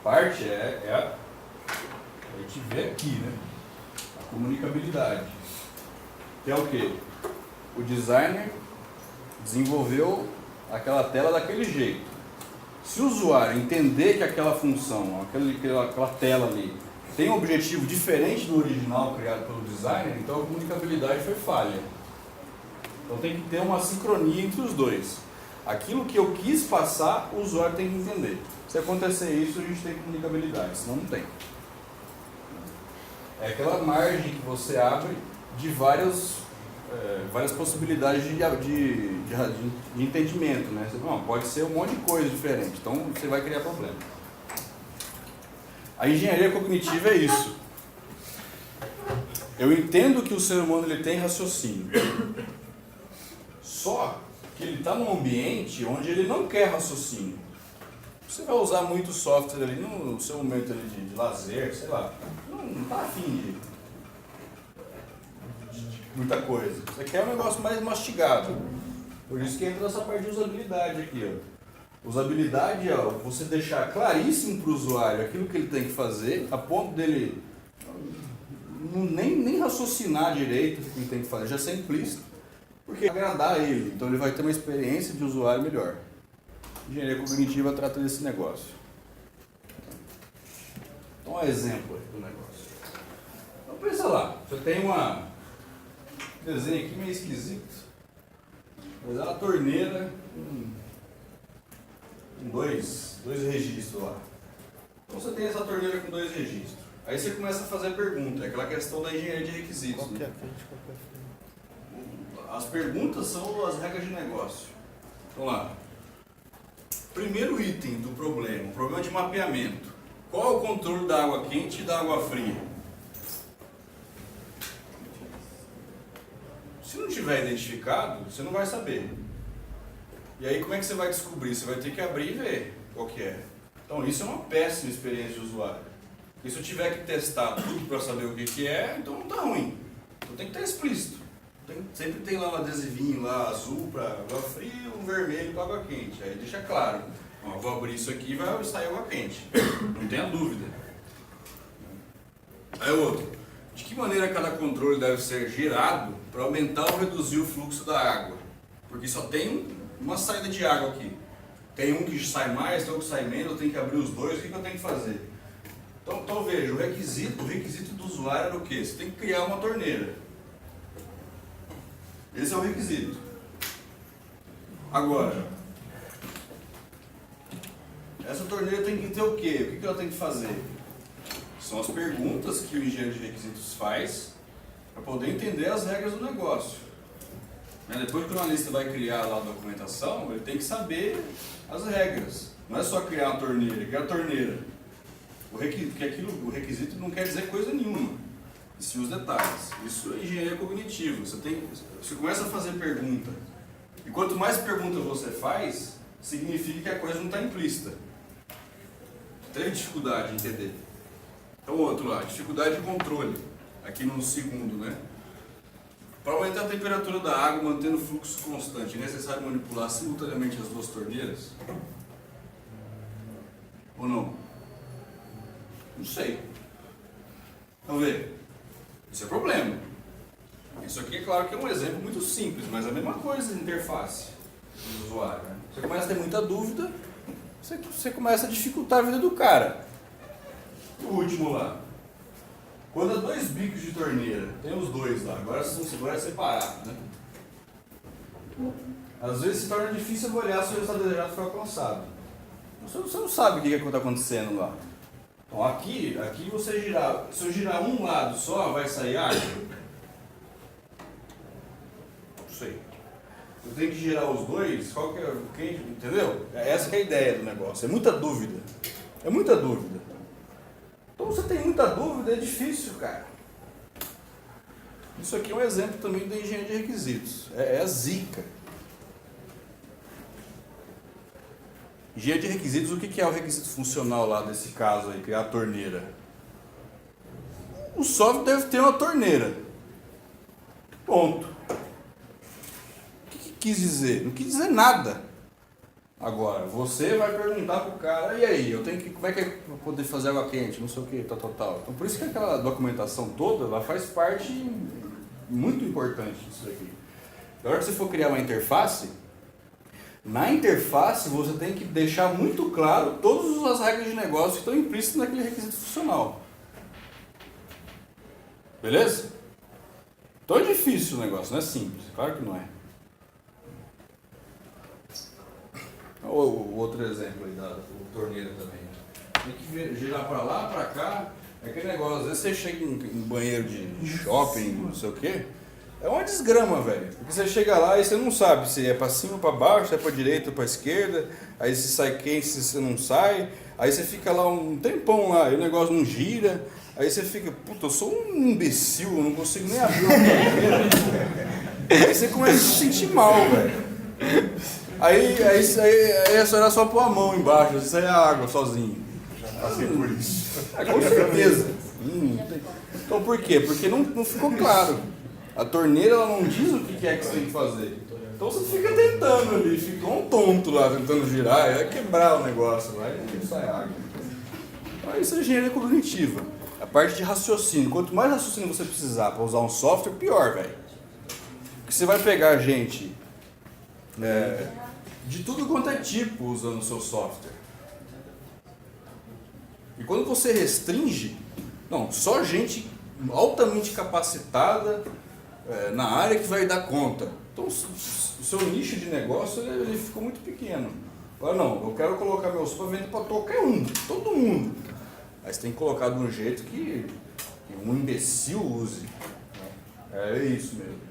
parte a gente vê aqui, né? A comunicabilidade. Que é o quê? O designer desenvolveu aquela tela daquele jeito. Se o usuário entender que aquela função, aquela tela ali, tem um objetivo diferente do original criado pelo designer, então a comunicabilidade foi falha. Então tem que ter uma sincronia entre os dois. Aquilo que eu quis passar, o usuário tem que entender. Se acontecer isso, a gente tem comunicabilidade, senão não tem. É aquela margem que você abre de várias possibilidades de entendimento, né? Não, pode ser um monte de coisa diferente, então você vai criar problema. A engenharia cognitiva é isso. Eu entendo que o ser humano ele tem raciocínio. Só que ele está num ambiente onde ele não quer raciocínio. Você vai usar muito software ali no seu momento ali de lazer, sei lá. Não está afim de muita coisa. Você quer um negócio mais mastigado. Por isso que entra nessa parte de usabilidade aqui, ó. Usabilidade é você deixar claríssimo para o usuário aquilo que ele tem que fazer, a ponto dele nem raciocinar direito o que ele tem que fazer, já ser implícito, porque agradar ele, então ele vai ter uma experiência de usuário melhor. Engenharia cognitiva trata desse negócio. Então, um exemplo do negócio. Então, pensa lá, você tem um desenho aqui meio esquisito. Mas é uma torneira com dois registros lá. Então você tem essa torneira com 2 registros. Aí você começa a fazer a pergunta, é aquela questão da engenharia de requisitos. Né? As perguntas são as regras de negócio. Vamos lá. Primeiro item do problema, o problema de mapeamento. Qual é o controle da água quente e da água fria? Se não tiver identificado, você não vai saber. E aí como é que você vai descobrir? Você vai ter que abrir e ver qual que é. Então isso é uma péssima experiência de usuário. Porque se eu tiver que testar tudo para saber o que é, então não está ruim. Então tem que estar explícito. Sempre tem lá um adesivinho lá, azul para água fria e um vermelho para água quente. Aí deixa claro. Ó, eu vou abrir isso aqui e vai sair água quente. Não tenha dúvida. Aí outro. De que maneira cada controle deve ser girado para aumentar ou reduzir o fluxo da água? Porque só tem uma saída de água aqui. Tem um que sai mais, tem um que sai menos, eu tenho que abrir os dois, o que eu tenho que fazer? Então veja, o requisito do usuário era o quê? Você tem que criar uma torneira. Esse é o requisito. Agora, essa torneira tem que ter o quê? O que ela tem que fazer? São as perguntas que o engenheiro de requisitos faz para poder entender as regras do negócio. Depois que o analista vai criar lá a documentação, ele tem que saber as regras. Não é só criar uma torneira, ele cria a torneira. O requisito não quer dizer coisa nenhuma. E sim os detalhes. Isso é engenharia cognitiva. Você começa a fazer pergunta. E quanto mais perguntas você faz, significa que a coisa não está implícita. Tem dificuldade em entender. Então outro lá, dificuldade de controle. Aqui no segundo, né? Para aumentar a temperatura da água, mantendo o fluxo constante, é necessário manipular simultaneamente as 2 torneiras? Ou não? Não sei. Vamos ver. Isso é problema. Isso aqui é claro que é um exemplo muito simples, mas é a mesma coisa de interface do usuário. Né? Você começa a ter muita dúvida, você começa a dificultar a vida do cara. O último lá. Quando há 2 bicos de torneira, tem os 2 lá, agora é separado, né? Às vezes se torna difícil avaliar se o resultado desejado foi alcançado. Você não sabe o que está acontecendo lá. Então aqui você girar, se eu girar um lado só, vai sair água? Não sei. Eu tenho que girar os 2, qual que é, entendeu? Essa que é a ideia do negócio, é muita dúvida. É muita dúvida. Então você tem muita dúvida, é difícil, cara. Isso aqui é um exemplo também da engenharia de requisitos. É a zica. Engenharia de requisitos, o que é o requisito funcional lá desse caso aí, criar a torneira? O software deve ter uma torneira. Ponto. O que quis dizer? Não quis dizer nada. Agora, você vai perguntar pro cara, e aí, como é que é pra poder fazer água quente, não sei o que, tal. Então por isso que aquela documentação toda, ela faz parte muito importante disso aqui. Na hora que você for criar uma interface, na interface você tem que deixar muito claro todas as regras de negócio que estão implícitas naquele requisito funcional. Beleza? Então é difícil o negócio, não é simples, claro que não é. O outro exemplo aí da torneira também. Tem que girar para lá, para cá. É aquele negócio, às vezes você chega em banheiro de shopping, não sei o quê. É uma desgrama, velho. Porque você chega lá e você não sabe se é pra cima ou pra baixo, se é pra direita ou pra esquerda. Aí se sai quente, se você não sai. Aí você fica lá um tempão lá e o negócio não gira. Aí você fica, puta, eu sou um imbecil, eu não consigo nem abrir o torneira. Aí você começa a se sentir mal, velho. Aí é só pôr a mão embaixo, isso aí é água sozinho. Já passei por isso. Com certeza. Então por quê? Porque não ficou claro. A torneira ela não diz o que é que você tem que fazer. Então você fica tentando ali, fica um tonto lá tentando girar, vai quebrar o negócio, vai sai água. Então isso é engenharia cognitiva. A parte de raciocínio. Quanto mais raciocínio você precisar para usar um software, pior, velho. Porque você vai pegar gente de tudo quanto é tipo usando o seu software. E quando você restringe, não, só gente altamente capacitada na área que vai dar conta. Então o seu nicho de negócio ele ficou muito pequeno. Agora não, eu quero colocar meu software para qualquer um, todo mundo. Aí você tem que colocar de um jeito que um imbecil use. É isso mesmo.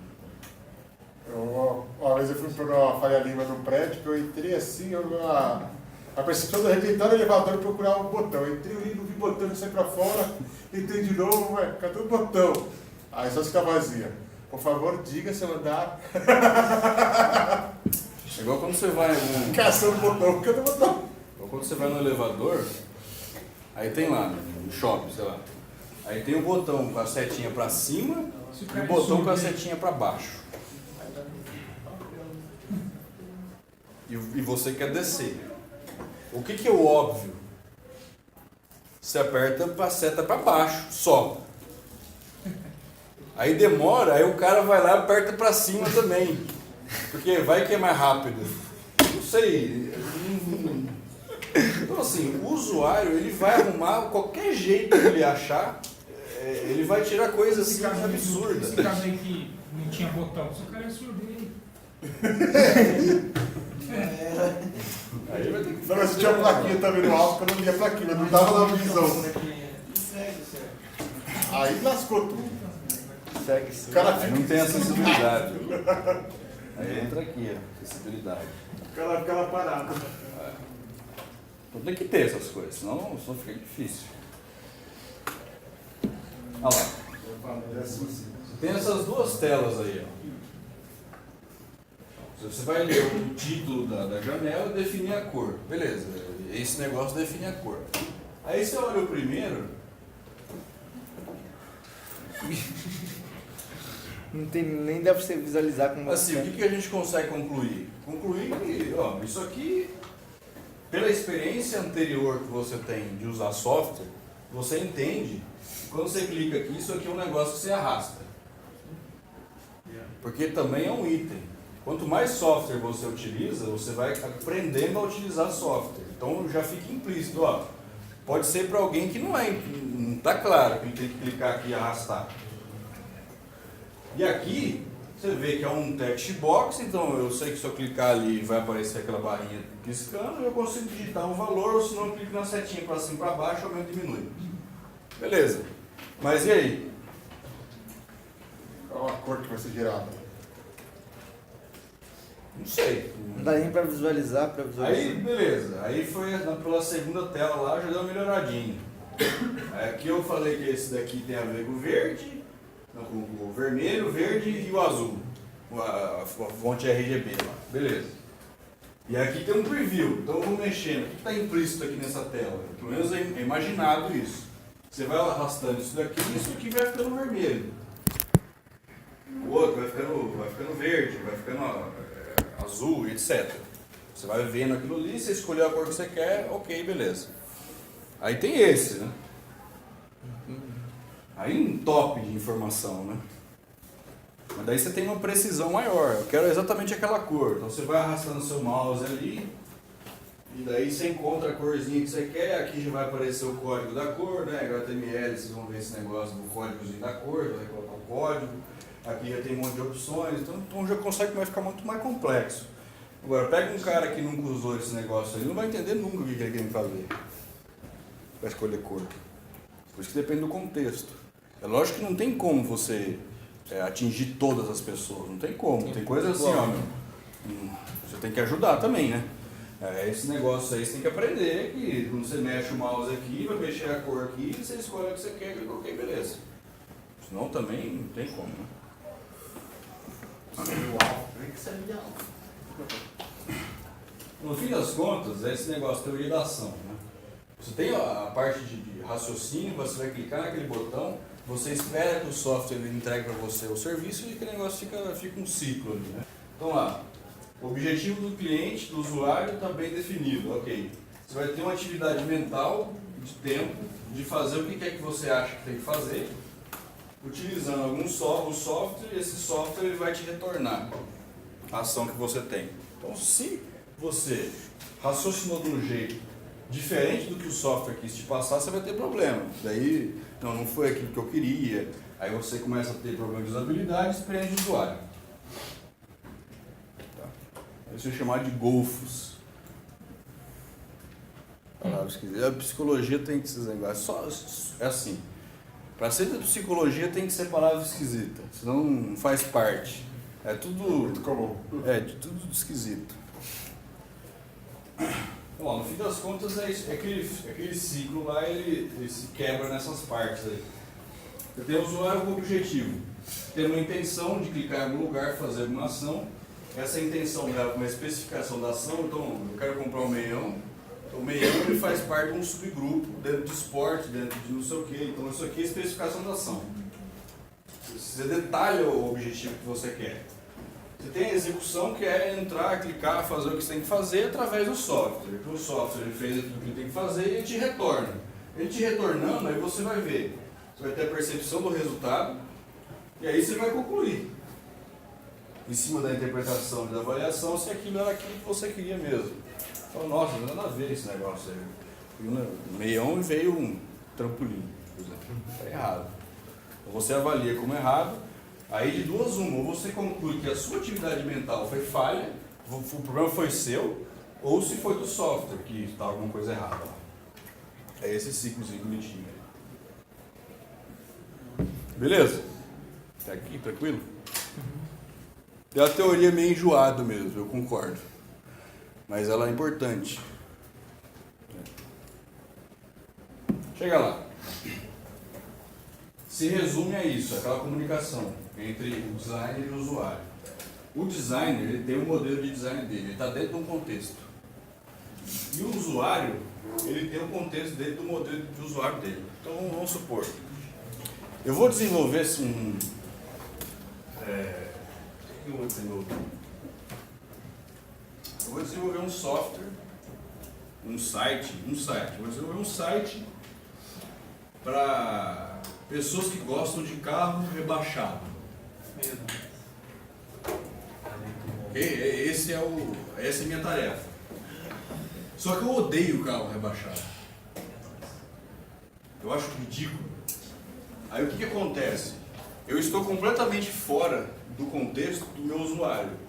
Uma vez eu fui para uma Faria Lima num prédio, que eu entrei assim, a percepção do rejeitar no elevador e procurar um botão. Eu entrei ali, não vi botão, eu saí para fora, entrei de novo, cadê o botão? Aí só fica vazia. Por favor, diga se eu andar. É igual quando você vai Caçando o botão, cadê o botão? Igual quando você vai no elevador, aí tem lá, no shopping, sei lá. Aí tem o botão com a setinha para cima e o botão com a setinha para baixo. E você quer descer. O que é o óbvio? Você aperta a seta para baixo, só. Aí demora, aí o cara vai lá e aperta para cima também. Porque vai que é mais rápido. Não sei. Então assim, o usuário ele vai arrumar qualquer jeito que ele achar, ele vai tirar coisas assim absurdas. Esse caso aí que não tinha botão, se o cara é surdo aí. Aí vai ter que Não, mas tinha plaquinha também no alto, que eu não via plaquinha, não dava na visão. Aí lascou tudo. Segue O cara Aí não tem acessibilidade. Aí entra aqui, ó, acessibilidade. fica lá parado. Então tem que ter essas coisas, senão fica difícil. Olha lá. Tem essas duas telas aí, ó. Você vai ler o título da janela e definir a cor. Beleza, esse negócio define a cor. Aí você olha o primeiro. Não tem, nem dá pra você visualizar como Assim, o que a gente consegue concluir? Concluir que, ó, isso aqui, pela experiência anterior que você tem de usar software, você entende que quando você clica aqui, isso aqui é um negócio que você arrasta. Porque também é um item. Quanto mais software você utiliza, você vai aprendendo a utilizar software. Então já fica implícito, ó. Pode ser para alguém que não está claro que ele tem que clicar aqui e arrastar. E aqui, você vê que é um text box, então eu sei que se eu clicar ali vai aparecer aquela barrinha piscando, eu consigo digitar um valor, ou se não eu clico na setinha para cima e para baixo, aumenta e diminui. Beleza. Mas e aí? Qual a cor que vai ser gerada? Não sei. Não dá nem pra visualizar, Aí, beleza. Aí foi pela segunda tela lá, já deu uma melhoradinha. Aqui eu falei que esse daqui tem a ver com o verde, não, com o vermelho, o verde e o azul. A fonte RGB lá. Beleza. E aqui tem um preview. Então eu vou mexendo. O que está implícito aqui nessa tela? Pelo menos é imaginado isso. Você vai arrastando isso daqui e isso aqui vai ficando vermelho. O outro vai ficando verde, vai ficando azul, etc. Você vai vendo aquilo ali, você escolheu a cor que você quer, ok, beleza. Aí tem esse, né? Aí um top de informação, né? Mas daí você tem uma precisão maior. Eu quero exatamente aquela cor. Então você vai arrastando seu mouse ali, e daí você encontra a corzinha que você quer. Aqui já vai aparecer o código da cor, né? HTML, vocês vão ver esse negócio do códigozinho da cor, vai colocar o código. Aqui já tem um monte de opções, então já consegue ficar muito mais complexo. Agora, pega um cara que nunca usou esse negócio ali, não vai entender nunca o que ele tem que fazer para escolher cor. Por isso que depende do contexto. É lógico que não tem como você atingir todas as pessoas, não tem como. Tem coisa assim, ó, você tem que ajudar também, né? Esse negócio aí você tem que aprender que quando você mexe o mouse aqui, vai mexer a cor aqui, você escolhe o que você quer, clicou, ok, beleza. Senão também não tem como, né? No fim das contas, é esse negócio de teoria da ação, né? Você tem a parte de raciocínio, você vai clicar naquele botão, você espera que o software entregue para você o serviço e aquele negócio fica um ciclo ali, né? Então lá, o objetivo do cliente, do usuário está bem definido, ok. Você vai ter uma atividade mental de tempo, de fazer o que é que você acha que tem que fazer, utilizando algum software, e esse software ele vai te retornar a ação que você tem. Então, se você raciocinou de um jeito diferente do que o software quis te passar, você vai ter problema. Daí, não foi aquilo que eu queria. Aí você começa a ter problema de usabilidade e experiência de usuário. Tá. Isso é chamado de golfos. A psicologia tem que ser negócio. É assim. Para ser da psicologia tem que ser palavra esquisita, senão não faz parte. É tudo Muito comum. de tudo esquisito. Bom, no fim das contas aquele ciclo lá ele se quebra nessas partes aí. Você tem o usuário com objetivo, tem uma intenção de clicar em algum lugar, fazer alguma ação. Essa intenção leva uma especificação da ação, então eu quero comprar um meião. O meião ele faz parte de um subgrupo dentro de esporte, dentro de não sei o que. Então isso aqui é a especificação da ação. Você detalha o objetivo que você quer. Você tem a execução que é entrar, clicar, fazer o que você tem que fazer através do software. O software ele fez tudo o que ele tem que fazer e ele te retorna. Ele te retornando, aí você vai ver. Você vai ter a percepção do resultado e aí você vai concluir. Em cima da interpretação e da avaliação, se aquilo era aquilo que você queria mesmo. Então, nossa, não tem nada a ver esse negócio aí. Fui no meião e veio um trampolim, por exemplo. Está errado. Então, você avalia como errado, aí de duas uma, ou você conclui que a sua atividade mental foi falha, o problema foi seu, ou se foi do software, que está alguma coisa errada lá. É esse ciclozinho bonitinho aí. Beleza? Tá aqui, tranquilo? É uma teoria meio enjoada mesmo, eu concordo. Mas ela é importante. Chega lá. Se resume a isso, aquela comunicação entre o designer e o usuário. O designer ele tem um modelo de design dele, ele está dentro de um contexto. E o usuário ele tem um contexto dentro do modelo de usuário dele. Então vamos supor, eu vou desenvolver o que eu vou desenvolver? Eu vou desenvolver um software, um site. Vou desenvolver um site para pessoas que gostam de carro rebaixado. Essa é a minha tarefa. Só que eu odeio carro rebaixado. Eu acho ridículo. Aí o que acontece? Eu estou completamente fora do contexto do meu usuário.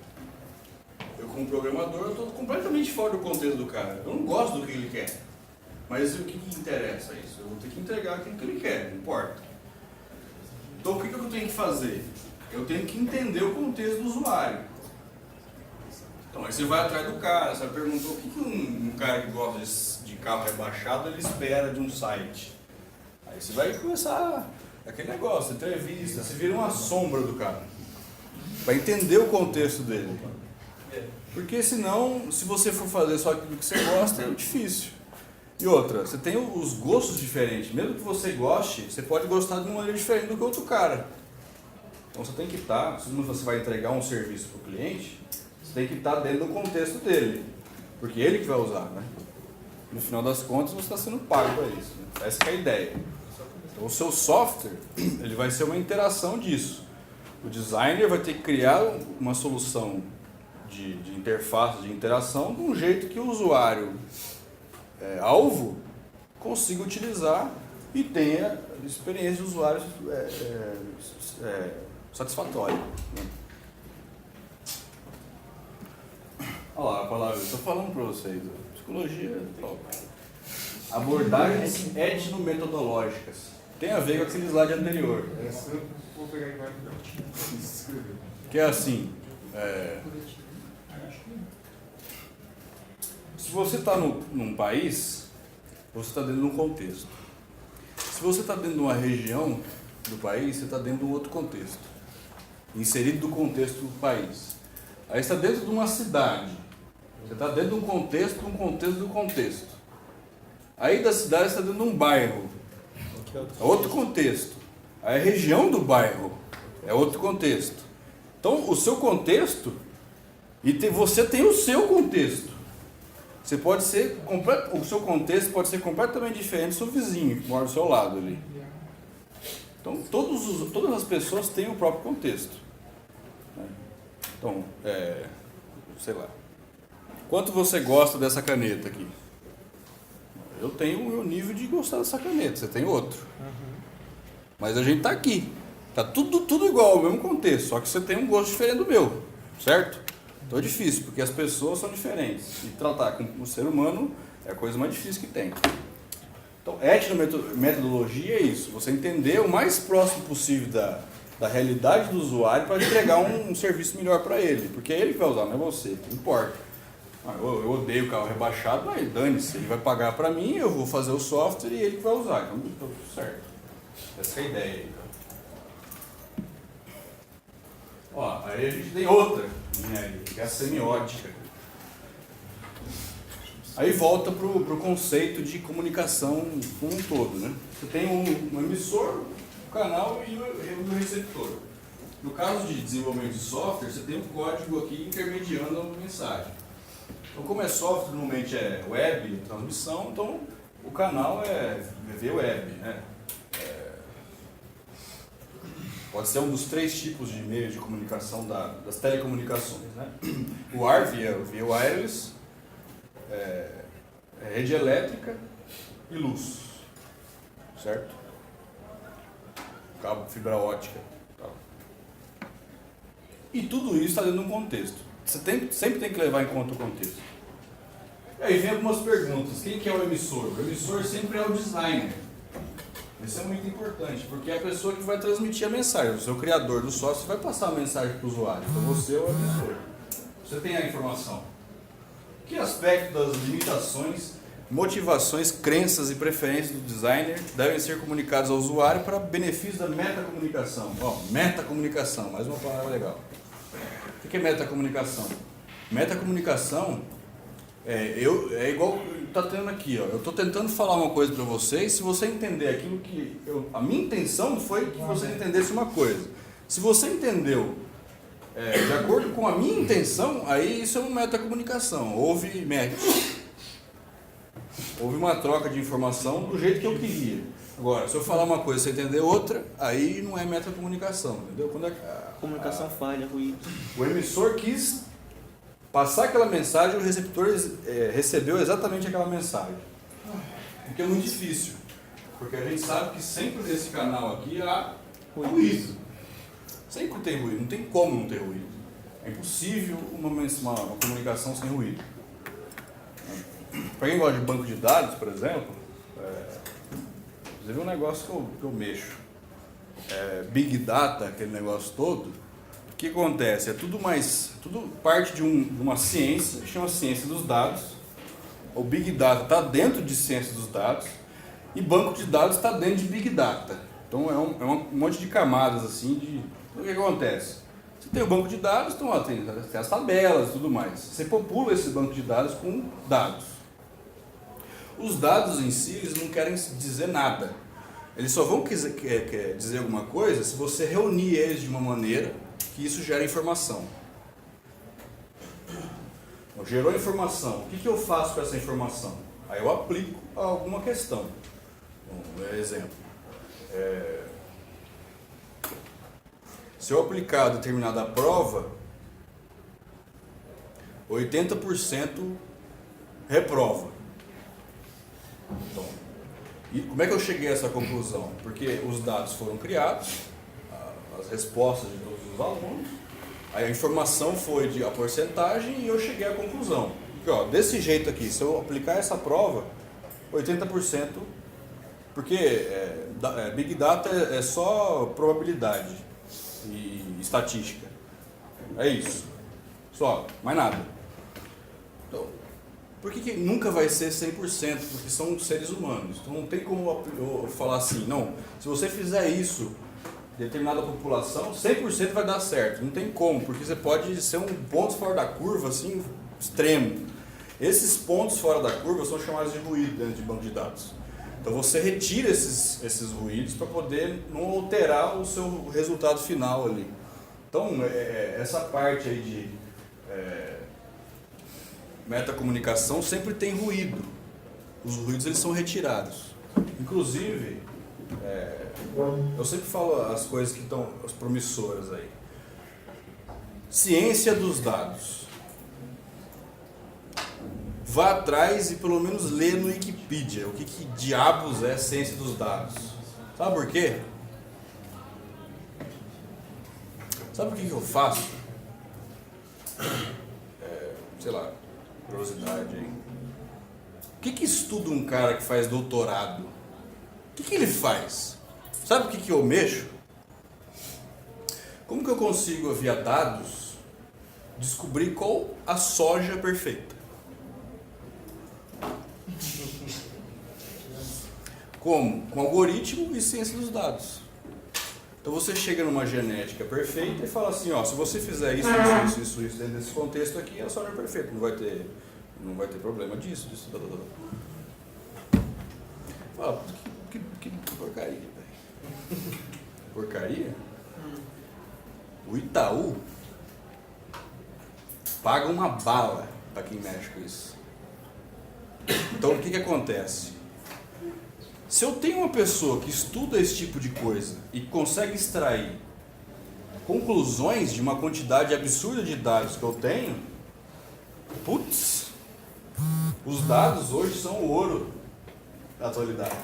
Eu como programador, eu estou completamente fora do contexto do cara. Eu não gosto do que ele quer. Mas o que interessa isso? Eu vou ter que entregar aquilo que ele quer, não importa. Então o que eu tenho que fazer? Eu tenho que entender o contexto do usuário. Então aí você vai atrás do cara, você perguntou o que um cara que gosta de carro rebaixado ele espera de um site. Aí você vai começar aquele negócio, entrevista, você vira uma sombra do cara. Para entender o contexto dele. Porque senão, se você for fazer só aquilo que você gosta, é difícil. E outra, você tem os gostos diferentes. Mesmo que você goste, você pode gostar de uma maneira diferente do que outro cara. Então você tem que estar, se você vai entregar um serviço para o cliente, você tem que estar dentro do contexto dele. Porque ele que vai usar, né? No final das contas, você está sendo pago para isso. Né? Essa que é a ideia. Então o seu software, ele vai ser uma interação disso. O designer vai ter que criar uma solução de interface, de interação, de um jeito que o usuário alvo consiga utilizar e tenha experiência de usuário satisfatória. Né? Olha lá a palavra, eu estou falando para vocês, psicologia, abordagens etnometodológicas. tem a ver com aquele slide anterior. Essa eu vou pegar a imagem não. Escrever. Que é assim, se você está num país, você está dentro de um contexto. Se você está dentro de uma região do país, você está dentro de um outro contexto, inserido no contexto do país. Aí você está dentro de uma cidade, você está dentro de um contexto do contexto. Aí da cidade você está dentro de um bairro, é outro contexto. Aí a região do bairro é outro contexto. Então o seu contexto, você tem o seu contexto. Você pode ser, o seu contexto pode ser completamente diferente do seu vizinho, que mora do seu lado ali. Então, todas as pessoas têm o próprio contexto. Então, sei lá. Quanto você gosta dessa caneta aqui? Eu tenho o meu nível de gostar dessa caneta, você tem outro. Mas a gente tá aqui. Tá tudo igual, o mesmo contexto, só que você tem um gosto diferente do meu, certo? Então é difícil, porque as pessoas são diferentes. E tratar com o ser humano é a coisa mais difícil que tem. Então, etnometodologia é isso, você entender o mais próximo possível da realidade do usuário para entregar um serviço melhor para ele, porque é ele que vai usar, não é você, não importa. Eu odeio o carro rebaixado, mas dane-se, ele vai pagar para mim, eu vou fazer o software e ele que vai usar, então tudo certo. Essa é a ideia aí. Ó, aí a gente tem outra engenharia, que é a semiótica. Aí volta para o conceito de comunicação como um todo, né? Você tem um emissor, um canal e o receptor. No caso de desenvolvimento de software, você tem um código aqui intermediando a mensagem. Então, como é software, normalmente é web, transmissão, então o canal é via web, né? Pode ser um dos 3 tipos de meio de comunicação das telecomunicações, né? O ar via wireless, rede elétrica e luz, certo? Cabo, fibra ótica. Tal. E tudo isso está dentro de um contexto. Você sempre tem que levar em conta o contexto. E aí vem algumas perguntas. Quem que é o emissor? O emissor sempre é o designer. Isso é muito importante, porque é a pessoa que vai transmitir a mensagem. O seu criador do software vai passar a mensagem para o usuário. Então você é o emissor. Você tem a informação. Que aspecto das limitações, motivações, crenças e preferências do designer devem ser comunicados ao usuário para benefício da metacomunicação? Metacomunicação, mais uma palavra legal. O que é metacomunicação? Metacomunicação é igual está tendo aqui, ó. Eu estou tentando falar uma coisa para você e se você entender aquilo que a minha intenção foi que você entendesse uma coisa. Se você entendeu de acordo com a minha intenção, aí isso é uma metacomunicação. Houve uma troca de informação do jeito que eu queria. Agora, se eu falar uma coisa e você entender outra, aí não é metacomunicação, entendeu? Quando Comunicação falha, ruído. O emissor quis passar aquela mensagem, o receptor recebeu exatamente aquela mensagem. Porque é muito difícil. Porque a gente sabe que sempre nesse canal aqui há ruído. Sempre tem ruído, não tem como não ter ruído. É impossível uma comunicação sem ruído. Para quem gosta de banco de dados, por exemplo, inclusive um negócio que eu mexo. Big Data, aquele negócio todo, o que acontece? Tudo parte de uma ciência, que chama ciência dos dados. O Big Data está dentro de ciência dos dados e banco de dados está dentro de Big Data. Então é um monte de camadas assim. O que acontece? Você tem o banco de dados, então tem as tabelas e tudo mais. Você popula esse banco de dados com dados. Os dados em si, eles não querem dizer nada. Eles só vão quer dizer alguma coisa se você reunir eles de uma maneira que isso gera informação. Gerou informação. O que eu faço com essa informação? Aí eu aplico a alguma questão. Exemplo. Se eu aplicar determinada prova, 80% reprova. Então, e como é que eu cheguei a essa conclusão? Porque os dados foram criados, as respostas de todos os alunos, aí a informação foi a porcentagem e eu cheguei à conclusão. Porque, desse jeito aqui, se eu aplicar essa prova, 80%, porque Big Data é só probabilidade e estatística. É isso. Só, mais nada. Então, por que nunca vai ser 100%? Porque são seres humanos. Então não tem como eu falar assim, não, se você fizer isso, determinada população, 100% vai dar certo. Não tem como, porque você pode ser um ponto fora da curva, assim, extremo. Esses pontos fora da curva são chamados de ruído dentro de banco de dados. Então você retira esses ruídos para poder não alterar o seu resultado final ali. Então essa parte aí de metacomunicação sempre tem ruído. Os ruídos eles são retirados. Inclusive, eu sempre falo as coisas que estão as promissoras aí. Ciência dos dados. Vá atrás e pelo menos lê no Wikipedia o que diabos é ciência dos dados. Sabe por quê? Sabe o que eu faço? Sei lá, curiosidade aí. O que estuda um cara que faz doutorado? O que ele faz? Sabe o que eu mexo? Como que eu consigo, via dados, descobrir qual a soja perfeita? Como? Com algoritmo e ciência dos dados. Então você chega numa genética perfeita e fala assim, ó, se você fizer isso dentro desse contexto aqui, a soja é perfeita, não vai ter problema disso. Fala, que porcaria, velho. Porcaria? O Itaú paga uma bala para quem mexe com isso. Então o que acontece? Se eu tenho uma pessoa que estuda esse tipo de coisa e consegue extrair conclusões de uma quantidade absurda de dados que eu tenho, putz, os dados hoje são o ouro da atualidade.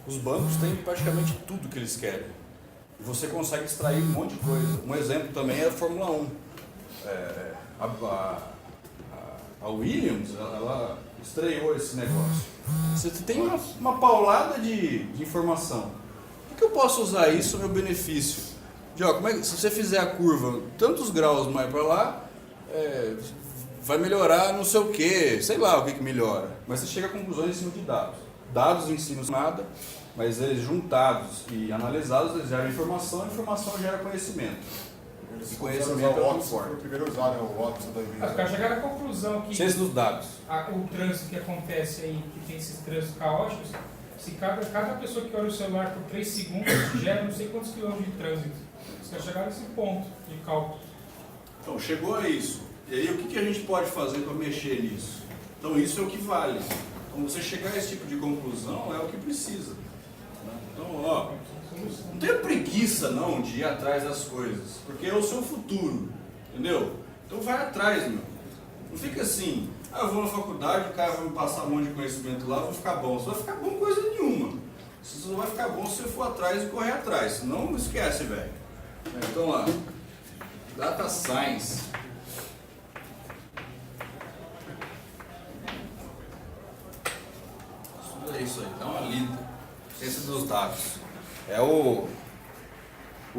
Os bancos têm praticamente tudo que eles querem. E você consegue extrair um monte de coisa. Um exemplo também é a Fórmula 1. A Williams, ela estreou esse negócio. Você tem uma paulada de informação. Por que eu posso usar isso a meu benefício? Se você fizer a curva tantos graus mais para lá, vai melhorar não sei o que, sei lá o que melhora. Mas você chega a conclusões em cima de dados. Dados em si não são nada, mas eles juntados e analisados, eles geram informação, a informação gera conhecimento. Eles Conhecimento usaram é o muito Watson, forte. foi o primeiro usado, né? O Watson da Os Nvidia. caras chegaram à conclusão que Ciência dos dados. o trânsito que acontece aí, que tem esses trânsitos caóticos, se cada pessoa que olha o celular por 3 segundos gera não sei quantos quilômetros de trânsito. Os caras chegaram a esse ponto de cálculo. Então, chegou a isso. E aí, o que a gente pode fazer para mexer nisso? Então, isso é o que vale. Então, você chegar a esse tipo de conclusão é o que precisa. Então, ó, não tenha preguiça, não, de ir atrás das coisas, porque é o seu futuro, entendeu? Então, vai atrás, meu. Não fica assim, eu vou na faculdade, o cara vai me passar um monte de conhecimento lá, eu vou ficar bom. Você vai ficar bom coisa nenhuma. Você só vai ficar bom se você for atrás e correr atrás, senão esquece, velho. Então, lá, Data Science. É isso aí, dá uma lida. Ciência dos dados. É o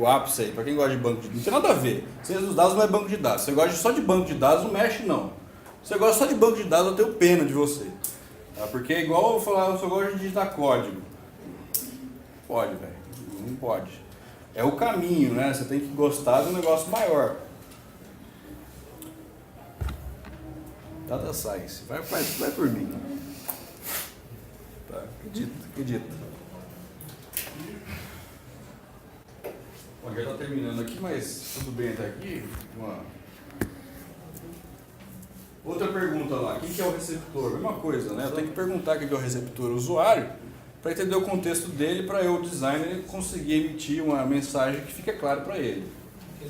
ápice aí, pra quem gosta de banco de dados. Não tem nada a ver. Ciência dos dados não é banco de dados. Você gosta só de banco de dados, não mexe não. Você gosta só de banco de dados, eu tenho pena de você. Tá? Porque é igual eu falar, eu só gosto de digitar código. Pode, velho. Não pode. É o caminho, né? Você tem que gostar de um negócio maior. Data Science. Vai por mim. Tá, acredita. Bom, já está terminando aqui, mas tudo bem até aqui. Outra pergunta lá, quem que é o receptor? Mesma coisa, né? Eu tenho que perguntar quem que é o receptor, o usuário, para entender o contexto dele, para eu, o designer, conseguir emitir uma mensagem que fique claro para ele. Que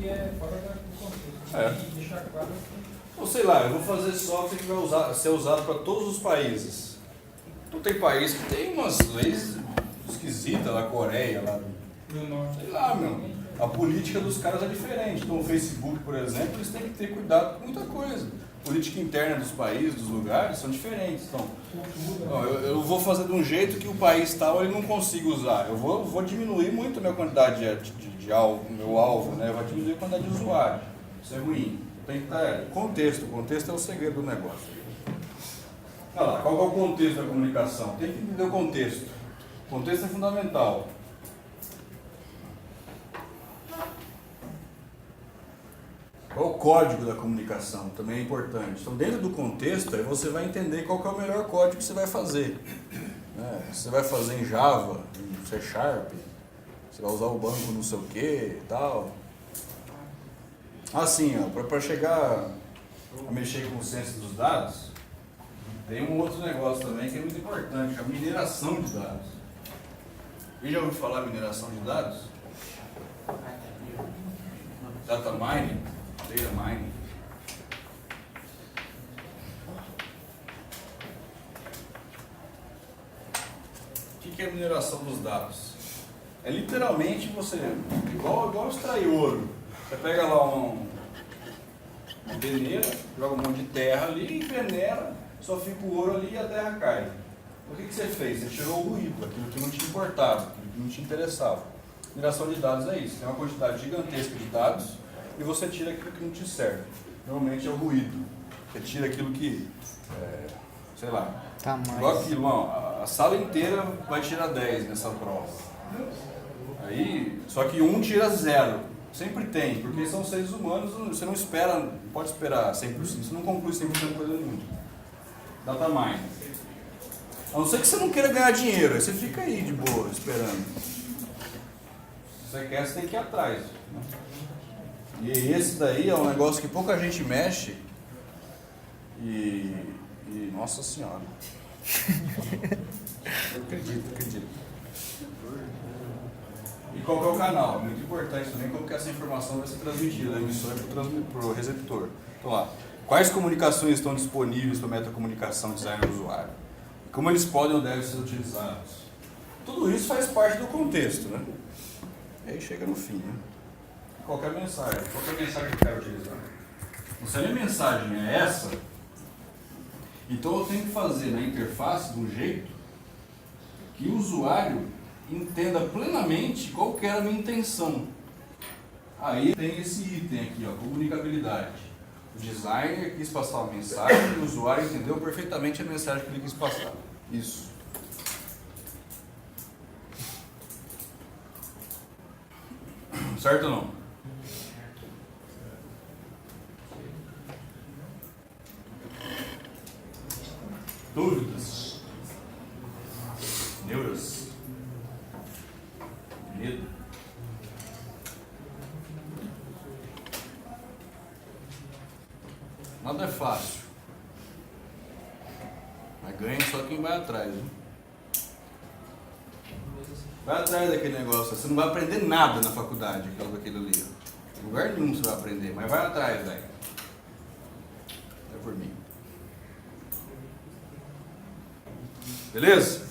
é fora do contexto. É. E deixar claro que... Ou sei lá, eu vou fazer software que vai ser usado para todos os países. Então tem país que tem umas leis esquisitas, lá Coreia, lá do norte. sei lá, meu. A política dos caras é diferente. Então o Facebook, por exemplo, eles têm que ter cuidado com muita coisa. política interna dos países, dos lugares, são diferentes. Então, ó, eu vou fazer de um jeito que o país tal ele não consiga usar. Eu vou diminuir muito a minha quantidade de alvo, meu alvo, né? Eu vou diminuir a quantidade de usuários. Isso é ruim. Tem que estar contexto. O contexto é o segredo do negócio. Olha lá, qual é o contexto da comunicação? Tem que entender o contexto. O contexto é fundamental. Qual é o código da comunicação? Também é importante. Então, dentro do contexto, aí você vai entender qual que é o melhor código que você vai fazer. Você vai fazer em Java, em C Sharp, você vai usar o banco não sei o que e tal. Assim, para chegar a mexer com o ciência dos dados, tem um outro negócio também que é muito importante, a mineração de dados. Quem já ouviu falar em mineração de dados? Data mining, data mining. O que é a mineração dos dados? É literalmente você, igual extrair ouro. Você pega lá uma peneira, joga um monte de terra ali e peneira, só fica o ouro ali e a terra cai. O que você fez? Você tirou o ruído, aquilo que não te importava, aquilo que não te interessava. Mineração de dados é isso, tem uma quantidade gigantesca de dados e você tira aquilo que não te serve. Normalmente é o ruído. Você tira aquilo que, sei lá, igual aquilo, a sala inteira vai tirar 10 nessa prova. Aí, só que um tira 0. Sempre tem, porque são seres humanos, você não espera, não pode esperar 100%, você não conclui 100% coisa nenhuma. Data mining. A não ser que você não queira ganhar dinheiro, aí você fica aí de boa, esperando. Se você quer, você tem que ir atrás. Né? E esse daí é um negócio que pouca gente mexe e nossa senhora. Acredito. E qual que é o canal? Muito importante também como que essa informação vai ser transmitida da emissora para o receptor. Então lá, quais comunicações estão disponíveis para metacomunicação design do usuário? Como eles podem ou devem ser utilizados? Tudo isso faz parte do contexto, né? E aí chega no fim, né? Qualquer mensagem que eu quero utilizar. Então, se a minha mensagem é essa, então eu tenho que fazer na interface de um jeito que o usuário entenda plenamente qual que era a minha intenção. Aí tem esse item aqui, ó, comunicabilidade. O designer quis passar uma mensagem e o usuário entendeu perfeitamente a mensagem que ele quis passar. Isso. Certo ou não? Dúvidas? Neuras? Medo? Nada é fácil. Mas ganha só quem vai atrás, né? Vai atrás daquele negócio. Você não vai aprender nada na faculdade, aquele ali. Em lugar nenhum você vai aprender, mas vai atrás daí. É por mim. Beleza?